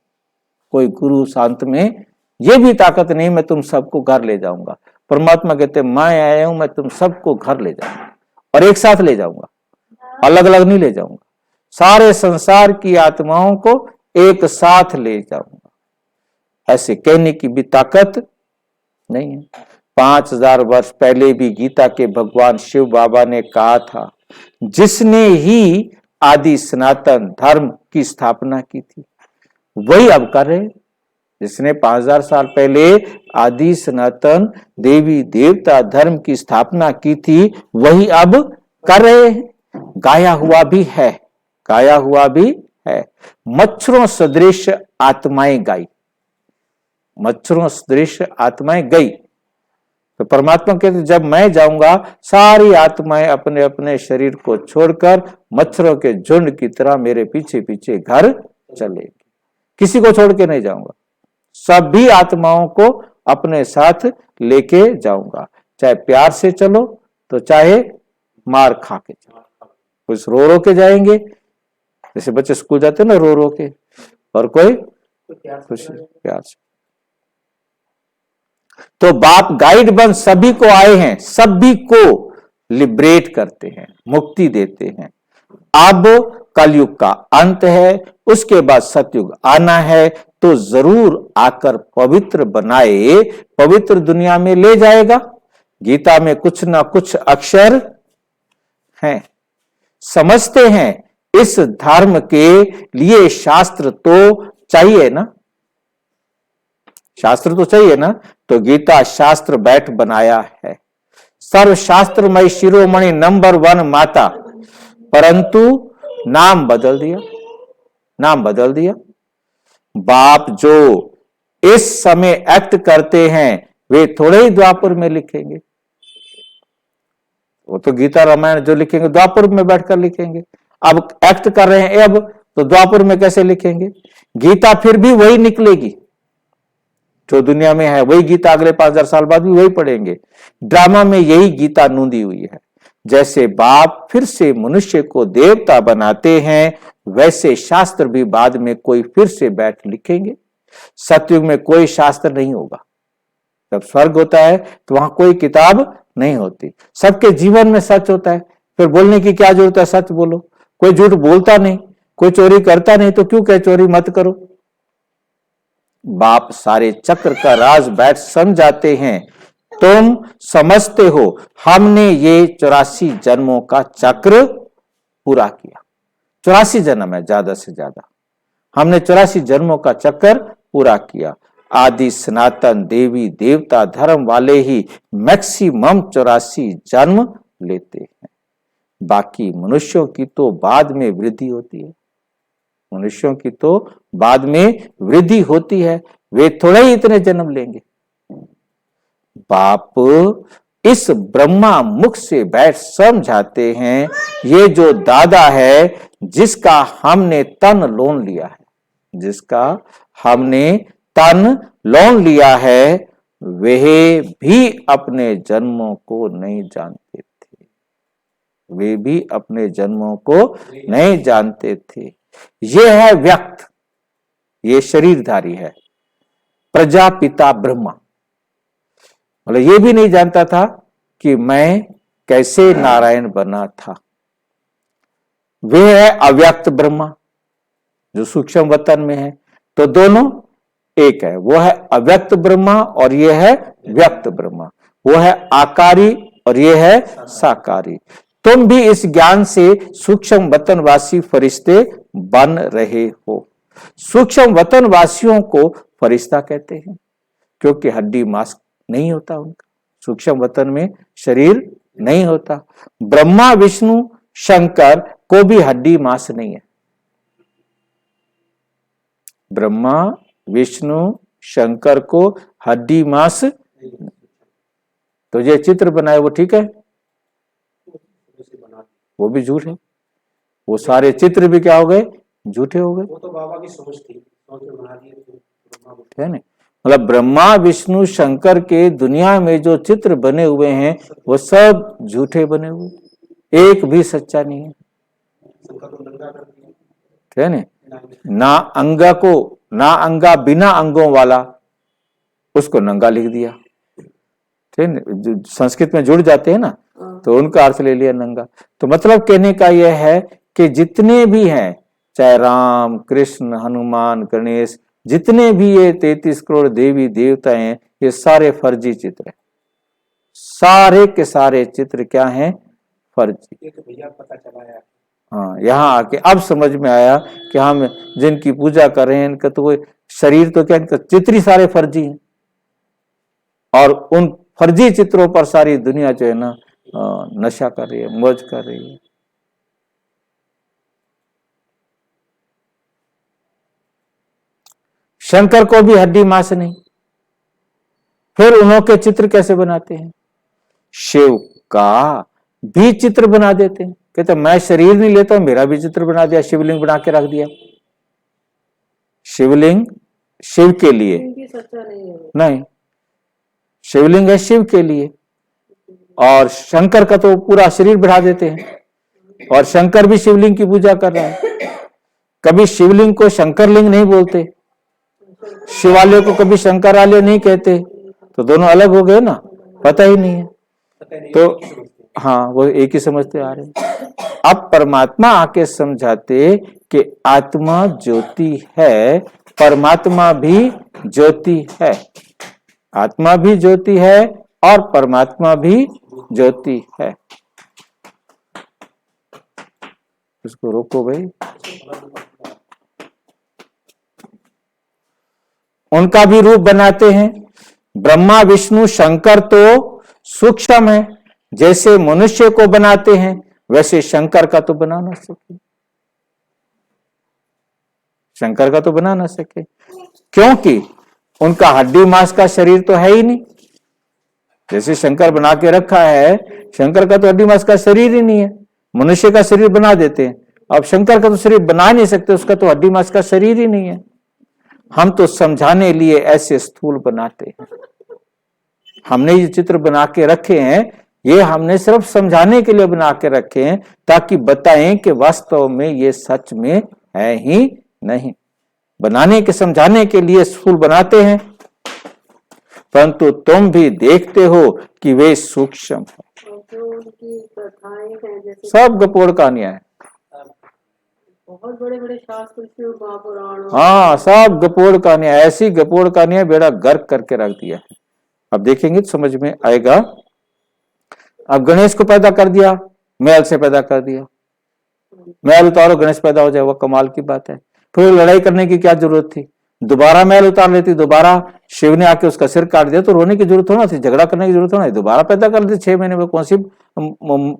कोई गुरु शांत में ये भी ताकत नहीं मैं तुम सबको घर ले जाऊंगा। परमात्मा कहते हैं मैं आया हूं, मैं तुम सबको घर ले जाऊंगा और एक साथ ले जाऊंगा, अलग अलग नहीं ले जाऊंगा। सारे संसार की आत्माओं को एक साथ ले जाऊंगा। ऐसे कहने की भी ताकत नहीं है। 5000 वर्ष पहले भी गीता के भगवान शिव बाबा ने कहा था, जिसने ही आदि सनातन धर्म की स्थापना की थी वही अब कर रहे। जिसने 5000 साल पहले आदि सनातन देवी देवता धर्म की स्थापना की थी वही अब कर रहे हैं। गाया हुआ भी है, गाया हुआ भी है। मच्छरों सदृश आत्माएं गाई, मच्छरों सदृश आत्माएं गई। तो परमात्मा कहते जब मैं जाऊंगा सारी आत्माएं अपने अपने शरीर को छोड़कर मच्छरों के झुंड की तरह मेरे पीछे पीछे घर चलेगी। किसी को छोड़ के नहीं जाऊंगा, सभी आत्माओं को अपने साथ लेके जाऊंगा। चाहे प्यार से चलो तो चाहे मार खा के चलो। कुछ रो रो के जाएंगे, जैसे बच्चे स्कूल जाते हैं ना रो रो के, और कोई खुशी प्यार से। तो बाप गाइड बन सभी को आए हैं, सभी को लिबरेट करते हैं, मुक्ति देते हैं। अब कलयुग का अंत है, उसके बाद सतयुग आना है, तो जरूर आकर पवित्र बनाए, पवित्र दुनिया में ले जाएगा। गीता में कुछ ना कुछ अक्षर हैं, समझते हैं इस धर्म के लिए शास्त्र तो चाहिए ना, शास्त्र तो चाहिए ना। तो गीता शास्त्र बैठ बनाया है, सर्वशास्त्रमय शिरोमणि नंबर 1 माता, परंतु नाम बदल दिया, नाम बदल दिया। बाप जो इस समय एक्ट करते हैं वे थोड़े ही द्वापर में लिखेंगे, वो तो गीता रामायण जो लिखेंगे द्वापर में बैठकर लिखेंगे। अब एक्ट कर रहे हैं अब तो द्वापर में कैसे लिखेंगे? गीता फिर भी वही निकलेगी जो दुनिया में है, वही गीता अगले 5000 साल बाद भी वही पढ़ेंगे। ड्रामा में यही गीता नूंदी हुई है। जैसे बाप फिर से मनुष्य को देवता बनाते हैं, वैसे शास्त्र भी बाद में कोई फिर से बैठ लिखेंगे। सतयुग में कोई शास्त्र नहीं होगा। जब स्वर्ग होता है तो वहां कोई किताब नहीं होती, सबके जीवन में सच होता है। फिर बोलने की क्या जरूरत है? सच बोलो। कोई झूठ बोलता नहीं, कोई चोरी करता नहीं, तो क्यों कहे चोरी मत करो। बाप सारे चक्र का राज बैठ समझाते हैं। तुम समझते हो हमने ये 84 जन्मों का चक्र पूरा किया। 84 जन्म है ज्यादा से ज्यादा, हमने 84 जन्मों का चक्कर पूरा किया। आदि सनातन देवी देवता धर्म वाले ही मैक्सिमम 84 जन्म लेते हैं। बाकी मनुष्यों की तो बाद में वृद्धि होती है, मनुष्यों की तो बाद में वृद्धि होती है, वे थोड़े ही इतने जन्म लेंगे। बाप इस ब्रह्मा मुख से बैठ समझाते हैं, ये जो दादा है जिसका हमने तन लोन लिया है, जिसका हमने तन लोन लिया है, वह भी अपने जन्मों को नहीं जानते थे, वे भी अपने जन्मों को नहीं जानते थे। ये है व्यक्त, ये शरीरधारी है, प्रजापिता ब्रह्मा। मतलब ये भी नहीं जानता था कि मैं कैसे नारायण बना था। वे है अव्यक्त ब्रह्मा जो सूक्ष्म वतन में है। तो दोनों एक है, वो है अव्यक्त ब्रह्मा और ये है व्यक्त ब्रह्मा। वो है आकारी और ये है साकारी। तुम भी इस ज्ञान से सूक्ष्म वतनवासी फरिश्ते बन रहे हो। सूक्ष्म वतनवासियों को फरिश्ता कहते हैं क्योंकि हड्डी मांस नहीं होता उनका, सूक्ष्म वतन में शरीर नहीं होता। ब्रह्मा विष्णु शंकर को भी हड्डी मांस नहीं है। ब्रह्मा विष्णु शंकर को हड्डी मांस, तो ये चित्र बनाए वो ठीक है, वो भी झूठ है। वो सारे चित्र भी क्या हो गए, झूठे हो गए, वो तो बाबा की सोच थी, सोच में बना दिए है ना। मतलब ब्रह्मा विष्णु शंकर के दुनिया में जो चित्र बने हुए हैं वो सब झूठे बने हुए, एक भी सच्चा नहीं है, है ना। ना अंगा को, ना अंगा बिना अंगों वाला, उसको नंगा लिख दिया, ठीक है। जो संस्कृत में जुड़ जाते हैं ना तो उनका अर्थ ले लिया नंगा। तो मतलब कहने का यह है कि जितने भी हैं, चाहे राम कृष्ण हनुमान गणेश, जितने भी ये 33 करोड़ देवी देवता हैं, ये सारे फर्जी चित्र हैं, सारे के सारे चित्र क्या हैं, फर्जी। एक भैया पता चला है। हाँ, यहाँ आके अब समझ में आया कि हम जिनकी पूजा कर रहे हैं इनका तो कोई शरीर तो क्या, इनका चित्र ही सारे फर्जी हैं, और उन फर्जी चित्रों पर सारी दुनिया जो है ना नशा कर रही है, मौज कर रही है। शंकर को भी हड्डी मांस नहीं, फिर उन्हों के चित्र कैसे बनाते हैं, शिव का भी चित्र बना देते हैं। कहते मैं शरीर नहीं लेता, मेरा भी चित्र बना दिया, शिवलिंग बना के रख दिया। शिवलिंग शिव के लिए सच्चा नहीं है, नहीं, शिवलिंग है शिव के लिए, और शंकर का तो पूरा शरीर बढ़ा देते हैं, और शंकर भी शिवलिंग की पूजा कर रहा है। कभी शिवलिंग को शंकरलिंग नहीं बोलते, शिवालय को कभी शंकरालय नहीं कहते, तो दोनों अलग हो गए ना, पता ही नहीं है। तो हाँ, वो एक ही समझते आ रहे हैं। अब परमात्मा आके समझाते कि आत्मा ज्योति है, परमात्मा भी ज्योति है, आत्मा भी ज्योति है और परमात्मा भी ज्योति है। इसको रोको भाई। उनका भी रूप बनाते हैं। ब्रह्मा विष्णु शंकर तो सूक्ष्म है, जैसे मनुष्य को बनाते हैं वैसे शंकर का तो बना ना सके, शंकर का तो बना ना सके, क्योंकि उनका हड्डी मांस का शरीर तो है ही नहीं। जैसे शंकर बना के रखा है, शंकर का तो हड्डी मांस का शरीर ही नहीं है, मनुष्य का शरीर बना देते हैं। अब शंकर का तो शरीर बना नहीं सकते, उसका तो हड्डी मांस का शरीर ही नहीं है। हम तो समझाने लिए ऐसे स्थूल बनाते हैं। हमने ये चित्र बना के रखे हैं, ये हमने सिर्फ समझाने के लिए बना के रखे हैं, ताकि बताएं कि वास्तव में ये सच में है ही नहीं। बनाने के समझाने के लिए स्थूल बनाते हैं, परंतु तुम भी देखते हो कि वे सूक्ष्म है। जो उनकी कथाएं हैं, जैसे सब गपोड़ कहानियां है, बहुत बड़े बड़े शास्त्र, शिव महापुराण, हाँ सब गपोड़ कहानियां, ऐसी गपोड़ कहानियां बेड़ा गर्क करके रख दिया है। अब देखेंगे तो समझ में आएगा। अब गणेश को पैदा कर दिया, मैल से पैदा कर दिया, मैल उतारो गणेश पैदा हो जाए, वो कमाल की बात है। फिर लड़ाई करने की क्या जरूरत थी, दोबारा मैल उतार लेती, दोबारा शिव ने आके उसका सिर काट दिया, तो रोने की जरूरत होना थी, झगड़ा करने की जरूरत होना थी, दोबारा पैदा कर दी। 6 महीने में कौन सी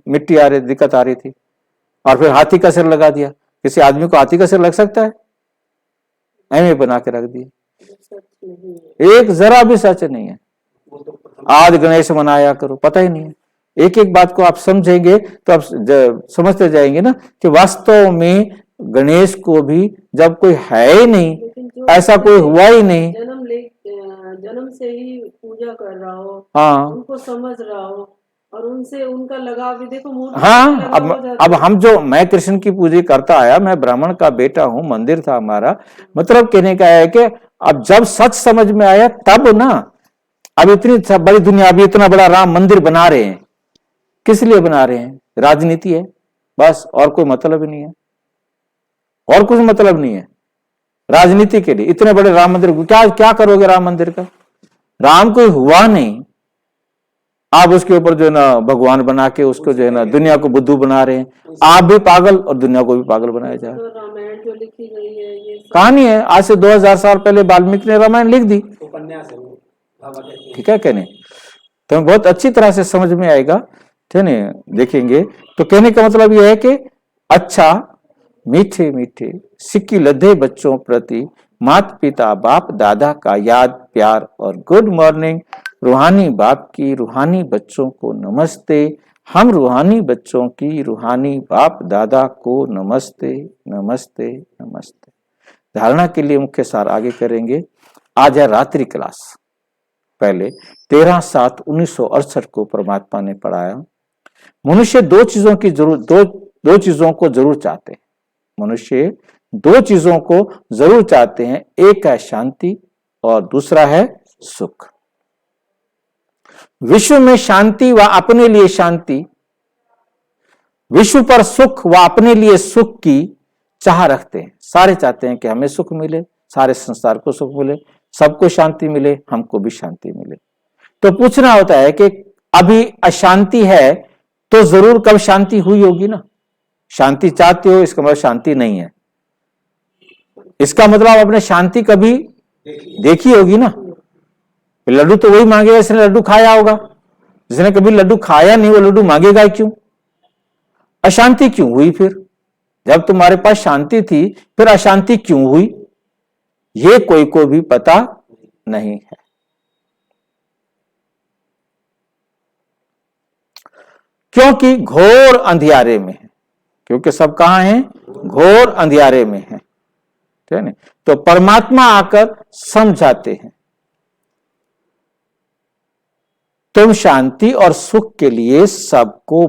मिट्टी आ रही, दिक्कत आ रही थी। और फिर हाथी का सिर लगा दिया, किसी आदमी को हाथी का सिर लग सकता है, ऐਵੇਂ बना के रख दिया। एक जरा भी सच नहीं है। आज गणेश मनाया करो, पता ही नहीं है। एक एक बात को आप समझेंगे तो आप समझते जाएंगे ना कि वास्तव में गणेश को भी जब कोई है ही नहीं, ऐसा कोई हुआ ही नहीं, जन्म से ही पूजा कर रहा हो, हाँ उनको समझ रहा हो, और उनसे उनका लगाव भी देखो, मूर्ति हाँ। अब हम जो, मैं कृष्ण की पूजा करता आया, मैं ब्राह्मण का बेटा हूं, मंदिर था हमारा। मतलब कहने का है कि अब जब सच समझ में आया तब ना, अब इतनी बड़ी दुनिया, अभी इतना बड़ा राम मंदिर बना रहे हैं, किस लिए बना रहे हैं, राजनीति है बस, और कोई मतलब नहीं है, और कुछ मतलब नहीं है। राजनीति के लिए इतने बड़े राम मंदिर, क्या क्या करोगे राम मंदिर का, राम कोई हुआ नहीं, आप उसके ऊपर जो है ना भगवान बना के उसको जो है ना दुनिया को बुद्धू बना रहे हैं। आप भी पागल और दुनिया को भी पागल बनाया जा रहा है। तो रामायण जो लिखी गई है ये कहानी है, आज से 2000 साल पहले वाल्मीकि ने रामायण लिख दी, उपन्यास है वो, ठीक है क्या नहीं। तो बहुत अच्छी तरह से समझ में आएगा, ठीक है, देखेंगे। तो कहने का मतलब यह है कि अच्छा मीठे मीठे सिक्की लद्दे बच्चों प्रति माता पिता बाप दादा का याद प्यार और गुड मॉर्निंग। रूहानी बाप की रूहानी बच्चों को नमस्ते। हम रूहानी बच्चों की रूहानी बाप दादा को नमस्ते नमस्ते नमस्ते। धारणा के लिए मुख्य सार आगे करेंगे। आज है रात्रि क्लास। पहले 13/7/1968 को परमात्मा ने पढ़ाया। मनुष्य दो चीजों की दो चीजों को जरूर चाहते हैं। मनुष्य दो चीजों को जरूर चाहते हैं, एक है शांति और दूसरा है सुख। विश्व में शांति व अपने लिए शांति, विश्व पर सुख व अपने लिए सुख की चाह रखते हैं। सारे चाहते हैं कि हमें सुख मिले, सारे संसार को सुख मिले, सबको शांति मिले, हमको भी शांति मिले। तो पूछना होता है कि अभी अशांति है तो जरूर कब शांति हुई होगी ना। शांति चाहते हो इसका मतलब शांति नहीं है, इसका मतलब आपने शांति कभी देखी होगी ना। लड्डू तो वही मांगेगा जिसने लड्डू खाया होगा, जिसने कभी लड्डू खाया नहीं वो लड्डू मांगेगा क्यों। अशांति क्यों हुई फिर? जब तुम्हारे पास शांति थी फिर अशांति क्यों हुई, ये कोई को भी पता नहीं है। क्योंकि घोर अंधियारे में है, क्योंकि सब कहां हैं? घोर अंधियारे में है, ठीक है ना। तो परमात्मा आकर समझाते हैं तुम शांति और सुख के लिए सबको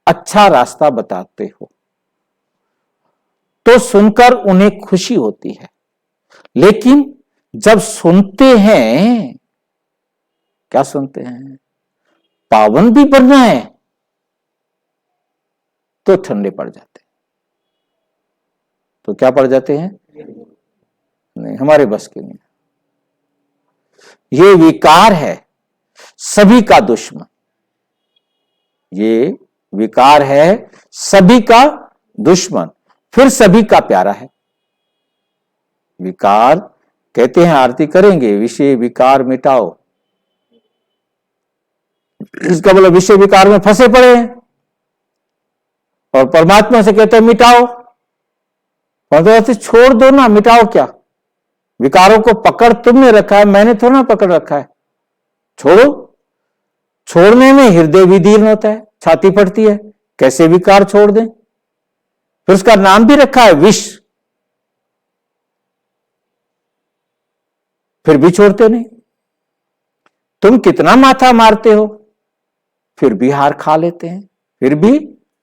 अच्छा रास्ता बताते हो, तो सुनकर उन्हें खुशी होती है। लेकिन जब सुनते हैं, क्या सुनते हैं? पावन भी बनना है, तो ठंडे पड़ जाते हैं। तो क्या पड़ जाते हैं? नहीं, हमारे बस के नहीं। ये विकार है सभी का दुश्मन, ये विकार है सभी का दुश्मन, फिर सभी का प्यारा है। विकार कहते हैं, आरती करेंगे, विषय विकार मिटाओ। इसका मतलब विषय विकार में फंसे पड़े हैं और परमात्मा से कहते हैं मिटाओ। परमात्मा छोड़ दो ना, मिटाओ क्या? विकारों को पकड़ तुमने रखा है, मैंने थोड़ा ना पकड़ रखा है। छोड़ो। छोड़ने में हृदय विदीर्ण होता है, छाती फटती है, कैसे विकार छोड़ दें? फिर उसका नाम भी रखा है विष, फिर भी छोड़ते नहीं। तुम कितना माथा मारते हो, फिर भी हार खा लेते हैं, फिर भी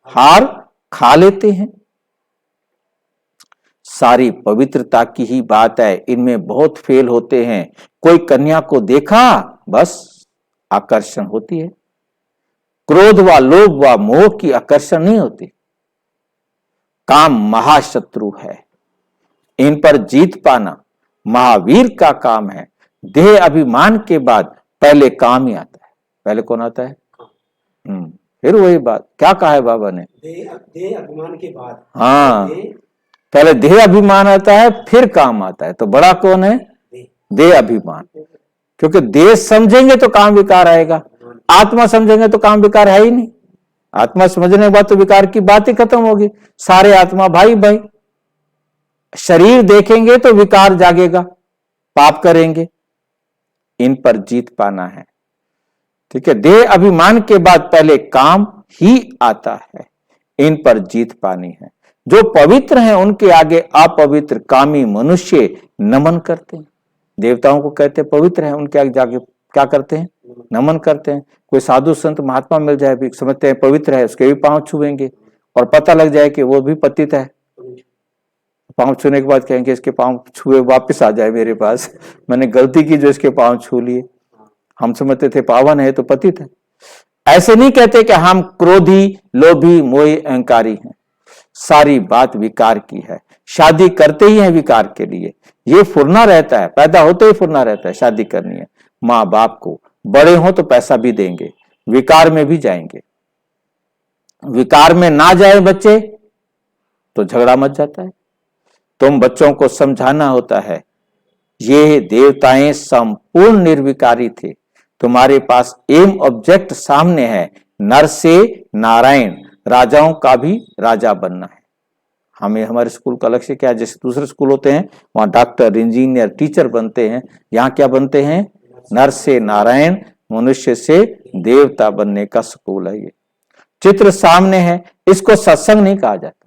हार खा लेते हैं। सारी पवित्रता की ही बात है, इनमें बहुत फेल होते हैं। कोई कन्या को देखा बस आकर्षण होती है, क्रोध व लोभ व मोह की आकर्षण नहीं होती। काम महाशत्रु है, इन पर जीत पाना महावीर का काम है। देह अभिमान के बाद पहले काम ही आता है। पहले कौन आता है? फिर वही बात क्या कहा है बाबा ने, देह अभिमान के बाद। हाँ, पहले देह अभिमान आता है फिर काम आता है। तो बड़ा कौन है? देह अभिमान। क्योंकि देह समझेंगे तो काम विकार आएगा, आत्मा समझेंगे तो काम विकार है ही नहीं। आत्मा समझने के बाद तो विकार की बात ही खत्म होगी। सारे आत्मा भाई भाई। शरीर देखेंगे तो विकार जागेगा, पाप करेंगे। इन पर जीत पाना है, ठीक है। देह अभिमान के बाद पहले काम ही आता है, इन पर जीत पानी है। जो पवित्र हैं उनके आगे अपवित्र कामी मनुष्य नमन करते हैं। देवताओं को कहते हैं पवित्र हैं, उनके आगे जाके क्या करते हैं? नमन करते हैं। कोई साधु संत महात्मा मिल जाए भी समझते हैं पवित्र है, उसके भी पांव छुएंगे और पता लग जाए कि वो भी पतित है। पांव छूने के बाद कहेंगे इसके पांव छुए वापस आ जाए मेरे पास, मैंने गलती की जो इसके पांव छू लिए। हम समझते थे पावन है तो पतित है। ऐसे नहीं कहते कि हम क्रोधी लोभी मोही अहंकारी हैं। सारी बात विकार की है। शादी करते ही है विकार के लिए, ये फुरना रहता है, पैदा होते ही फुरना रहता है। शादी करनी है, माँ बाप को बड़े हो तो पैसा भी देंगे, विकार में भी जाएंगे। विकार में ना जाए बच्चे तो झगड़ा मच जाता है। तुम बच्चों को समझाना होता है ये देवताएं संपूर्ण निर्विकारी थे। तुम्हारे पास एम ऑब्जेक्ट सामने है, नर से नारायण, राजाओं का भी राजा बनना है। हमें हमारे स्कूल का लक्ष्य क्या है? जैसे दूसरे स्कूल होते हैं वहां डॉक्टर, इंजीनियर, टीचर बनते हैं, यहाँ क्या बनते हैं? नर से नारायण, मनुष्य से देवता बनने का स्कूल है ये। चित्र सामने है, इसको सत्संग नहीं कहा जाता,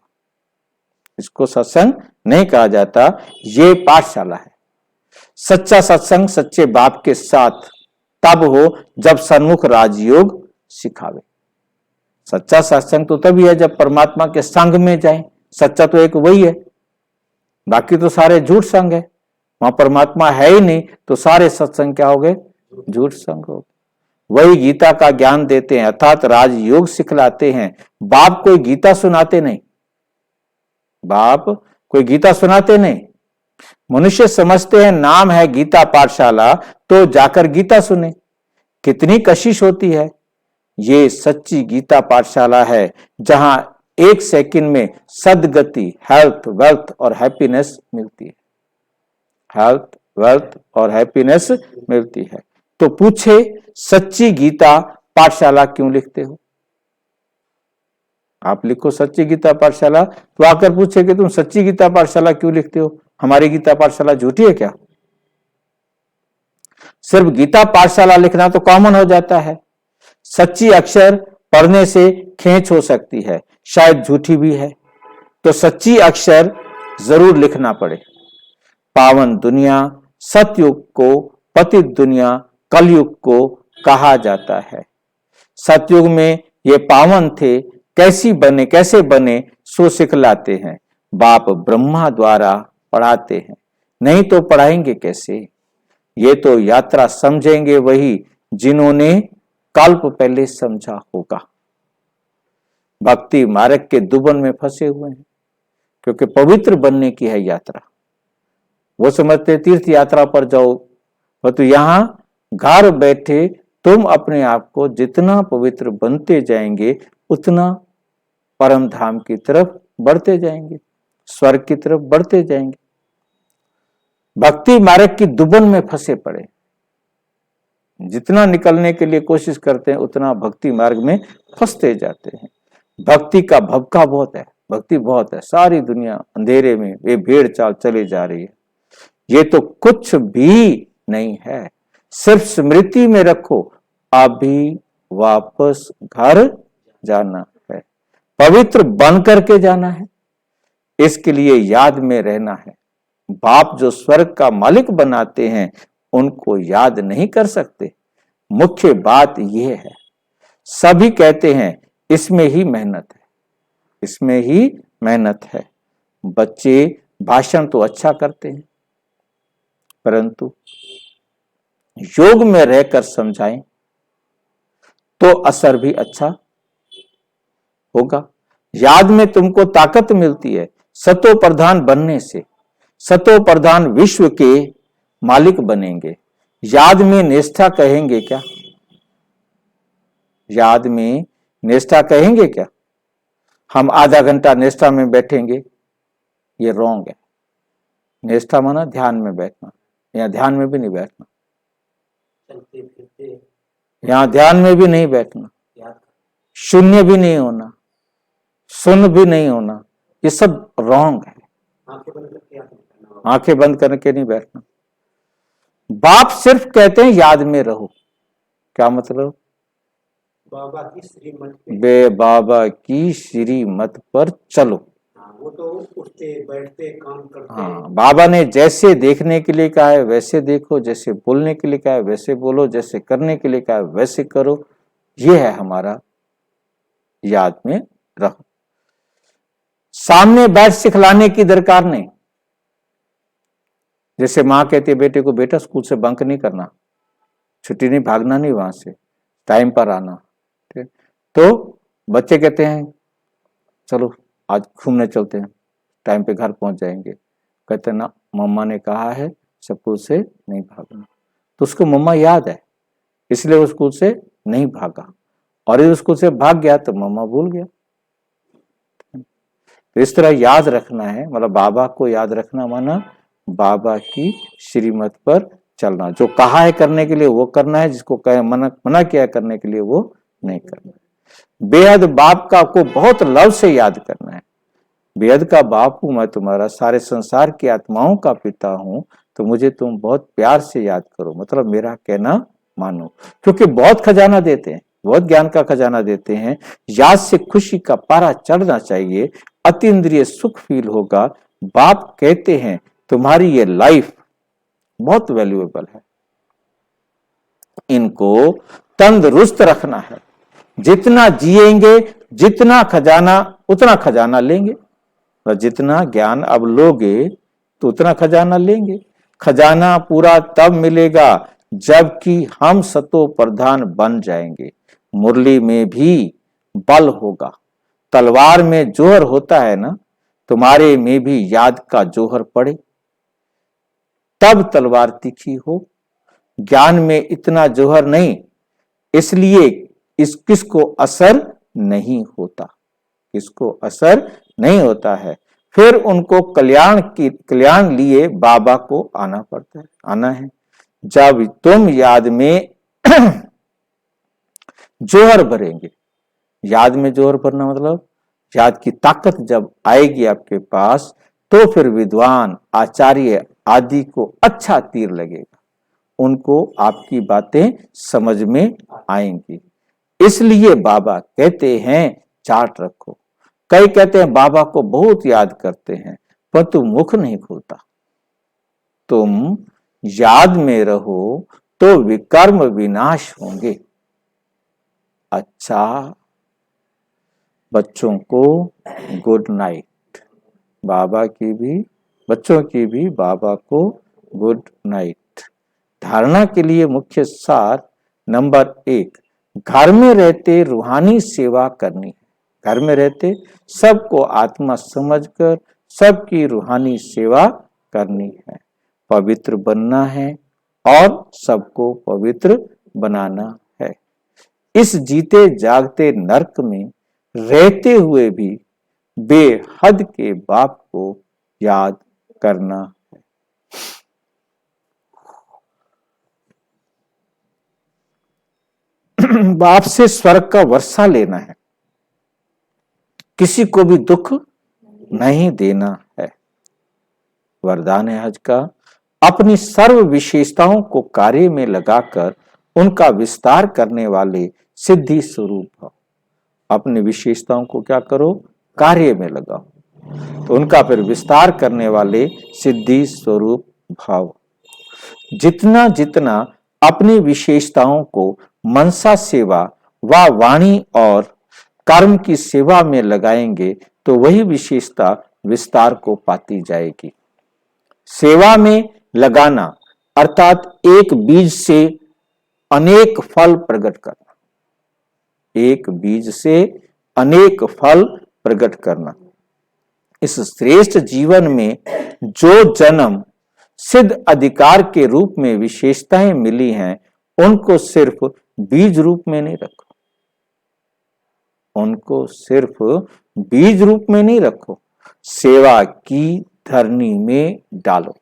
इसको सत्संग नहीं कहा जाता, ये पाठशाला है। सच्चा सत्संग सच्चे बाप के साथ तब हो जब सन्मुख राजयोग सिखावे। सच्चा सत्संग तो तभी है जब परमात्मा के संग में जाए। सच्चा तो एक वही है, बाकी तो सारे झूठ संग है। वहां परमात्मा है ही नहीं तो सारे सत्संग क्या हो गए? झूठ संग हो गए। वही गीता का ज्ञान देते हैं, अर्थात राजयोग सिखलाते हैं। बाप कोई गीता सुनाते नहीं, बाप कोई गीता सुनाते नहीं। मनुष्य समझते हैं नाम है गीता पाठशाला तो जाकर गीता सुने। कितनी कशिश होती है। ये सच्ची गीता पाठशाला है जहां एक सेकंड में सदगति, हेल्थ, वेल्थ और हैप्पीनेस मिलती है। हेल्थ, वेल्थ और हैप्पीनेस मिलती है। तो पूछे सच्ची गीता पाठशाला क्यों लिखते हो? आप लिखो सच्ची गीता पाठशाला, तो आकर पूछे कि तुम सच्ची गीता पाठशाला क्यों लिखते हो? हमारी गीता पाठशाला झूठी है क्या? सिर्फ गीता पाठशाला लिखना तो कॉमन हो जाता है। सच्ची अक्षर पढ़ने से खींच हो सकती है, शायद झूठी भी है, तो सच्ची अक्षर जरूर लिखना पड़े। पावन दुनिया सतयुग को, पतित दुनिया कलयुग को कहा जाता है। सतयुग में ये पावन थे, कैसे बने सो सिखलाते हैं। बाप ब्रह्मा द्वारा पढ़ाते हैं, नहीं तो पढ़ाएंगे कैसे? ये तो यात्रा समझेंगे वही जिन्होंने कल्प पहले समझा होगा। भक्ति मार्ग के दुबन में फंसे हुए हैं, क्योंकि पवित्र बनने की है यात्रा। वो समझते तीर्थ यात्रा पर जाओ, तो यहां घर बैठे तुम अपने आप को जितना पवित्र बनते जाएंगे उतना परम धाम की तरफ बढ़ते जाएंगे, स्वर्ग की तरफ बढ़ते जाएंगे। भक्ति मार्ग की दुबन में फंसे पड़े, जितना निकलने के लिए कोशिश करते हैं उतना भक्ति मार्ग में फंसते जाते हैं। भक्ति का भभका बहुत है, भक्ति बहुत है, सारी दुनिया अंधेरे में वे भेड़ चाल चले जा रही है। ये तो कुछ भी नहीं है, सिर्फ स्मृति में रखो अभी वापस घर जाना है, पवित्र बन करके जाना है। इसके लिए याद में रहना है। बाप जो स्वर्ग का मालिक बनाते हैं उनको याद नहीं कर सकते। मुख्य बात यह है, सभी कहते हैं इसमें ही मेहनत है, इसमें ही मेहनत है। बच्चे भाषण तो अच्छा करते हैं, परंतु योग में रहकर समझाएं तो असर भी अच्छा होगा। याद में तुमको ताकत मिलती है सतो प्रधान बनने से। सतो प्रधान विश्व के मालिक बनेंगे। याद में निष्ठा कहेंगे क्या? याद में निष्ठा कहेंगे क्या? हम आधा घंटा निष्ठा में बैठेंगे, ये रॉन्ग है। निष्ठा माना ध्यान में बैठना, यहाँ ध्यान में भी नहीं बैठना, यहाँ ध्यान में भी नहीं बैठना, शून्य भी नहीं होना, सुन भी नहीं होना, ये सब रॉन्ग है। आंखें बंद करके नहीं बैठना। बाप सिर्फ कहते हैं याद में रहो। क्या मतलब? बाबा की श्रीमत पे, बे बाबा की श्रीमत पर चलो। वो तो उठते बैठते काम करते। हाँ, बाबा ने जैसे देखने के लिए कहा है वैसे देखो, जैसे बोलने के लिए कहा है वैसे बोलो, जैसे करने के लिए कहा है वैसे करो। ये है हमारा याद में रहो। सामने बैठ सिखलाने की दरकार नहीं। जैसे माँ कहती है बेटे को, बेटा स्कूल से बंक नहीं करना, छुट्टी नहीं, भागना नहीं, वहां से टाइम पर आना। ठीक, तो बच्चे कहते हैं चलो आज घूमने चलते हैं, टाइम पे घर पहुंच जाएंगे। कहते ना मम्मा ने कहा है स्कूल से नहीं भागना, तो उसको मम्मा याद है इसलिए वो स्कूल से नहीं भागा, और यदि स्कूल से भाग गया तो मम्मा भूल गया। तो इस तरह याद रखना है, मतलब बाबा को याद रखना माना बाबा की श्रीमत पर चलना। जो कहा है करने के लिए वो करना है, जिसको कहे मना किया करने के लिए वो नहीं करना है। बेहद बाप का को बहुत लव से याद करना है। बेहद का बाप हूं मैं तुम्हारा, सारे संसार की आत्माओं का पिता हूं, तो मुझे तुम बहुत प्यार से याद करो, मतलब मेरा कहना मानो। क्योंकि बहुत खजाना देते हैं, बहुत ज्ञान का खजाना देते हैं। याद से खुशी का पारा चढ़ना चाहिए, अतीन्द्रिय सुख फील होगा। बाप कहते हैं तुम्हारी ये लाइफ बहुत वैल्यूएबल है, इनको तंदुरुस्त रखना है। जितना जिएंगे, जितना खजाना, उतना खजाना लेंगे। और जितना ज्ञान अब लोगे तो उतना खजाना लेंगे। खजाना पूरा तब मिलेगा जबकि हम सतो प्रधान बन जाएंगे। मुरली में भी बल होगा। तलवार में जोहर होता है ना, तुम्हारे में भी याद का जोहर पड़े तब तलवार तीखी हो। ज्ञान में इतना जोहर नहीं, इसलिए किसको असर नहीं होता, किसको असर नहीं होता है। फिर उनको कल्याण लिए बाबा को आना पड़ता है, आना है। जब तुम याद में जोहर भरेंगे, याद में जोहर भरना मतलब याद की ताकत जब आएगी आपके पास, तो फिर विद्वान आचार्य आदि को अच्छा तीर लगेगा, उनको आपकी बातें समझ में आएंगी। इसलिए बाबा कहते हैं चार्ट रखो। कई कहते हैं बाबा को बहुत याद करते हैं, परंतु मुख नहीं खुलता। तुम याद में रहो तो विकर्म विनाश होंगे। अच्छा, बच्चों को गुड नाइट। बाबा की भी, बच्चों की भी बाबा को गुड नाइट। धारणा के लिए मुख्य सार नंबर 1, घर में रहते रूहानी सेवा करनी है। घर में रहते सबको आत्मा समझकर सबकी रूहानी सेवा करनी है। पवित्र बनना है और सबको पवित्र बनाना है। इस जीते जागते नरक में रहते हुए भी बेहद के बाप को याद करना है। बाप से स्वर्ग का वर्षा लेना है, किसी को भी दुख नहीं देना है। वरदान है हज का, अपनी सर्व विशेषताओं को कार्य में लगाकर उनका विस्तार करने वाले सिद्धि स्वरूप हो। अपनी विशेषताओं को क्या करो, कार्य में लगाओ, तो उनका फिर विस्तार करने वाले सिद्धि स्वरूप भाव। जितना जितना अपनी विशेषताओं को मनसा सेवा व वाणी और कर्म की सेवा में लगाएंगे तो वही विशेषता विस्तार को पाती जाएगी। सेवा में लगाना अर्थात एक बीज से अनेक फल प्रकट करना, एक बीज से अनेक फल प्रकट करना। इस श्रेष्ठ जीवन में जो जन्म सिद्ध अधिकार के रूप में विशेषताएं मिली हैं, उनको सिर्फ बीज रूप में नहीं रखो, उनको सिर्फ बीज रूप में नहीं रखो, सेवा की धरनी में डालो,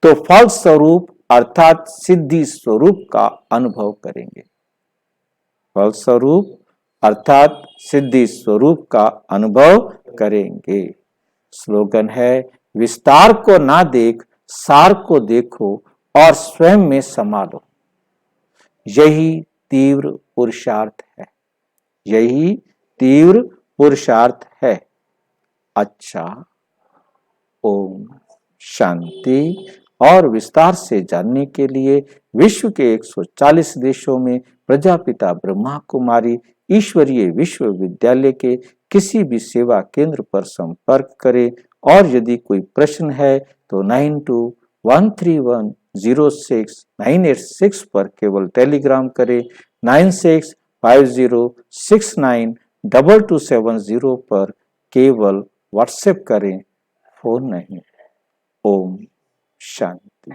तो फल स्वरूप अर्थात सिद्धि स्वरूप का अनुभव करेंगे। फल स्वरूप अर्थात सिद्धि स्वरूप का अनुभव करेंगे। स्लोगन है, विस्तार को ना देख सार को देखो और स्वयं में समा लो। यही तीव्र पुरुषार्थ है, यही तीव्र पुरुषार्थ है। अच्छा, ओम शांति। और विस्तार से जानने के लिए विश्व के 140 देशों में प्रजापिता ब्रह्मा कुमारी ईश्वरीय विश्वविद्यालय के किसी भी सेवा केंद्र पर संपर्क करें। और यदि कोई प्रश्न है तो 9213106986 पर केवल टेलीग्राम करें। 9650692270 पर केवल व्हाट्सएप करें, फोन नहीं। ओम शांति।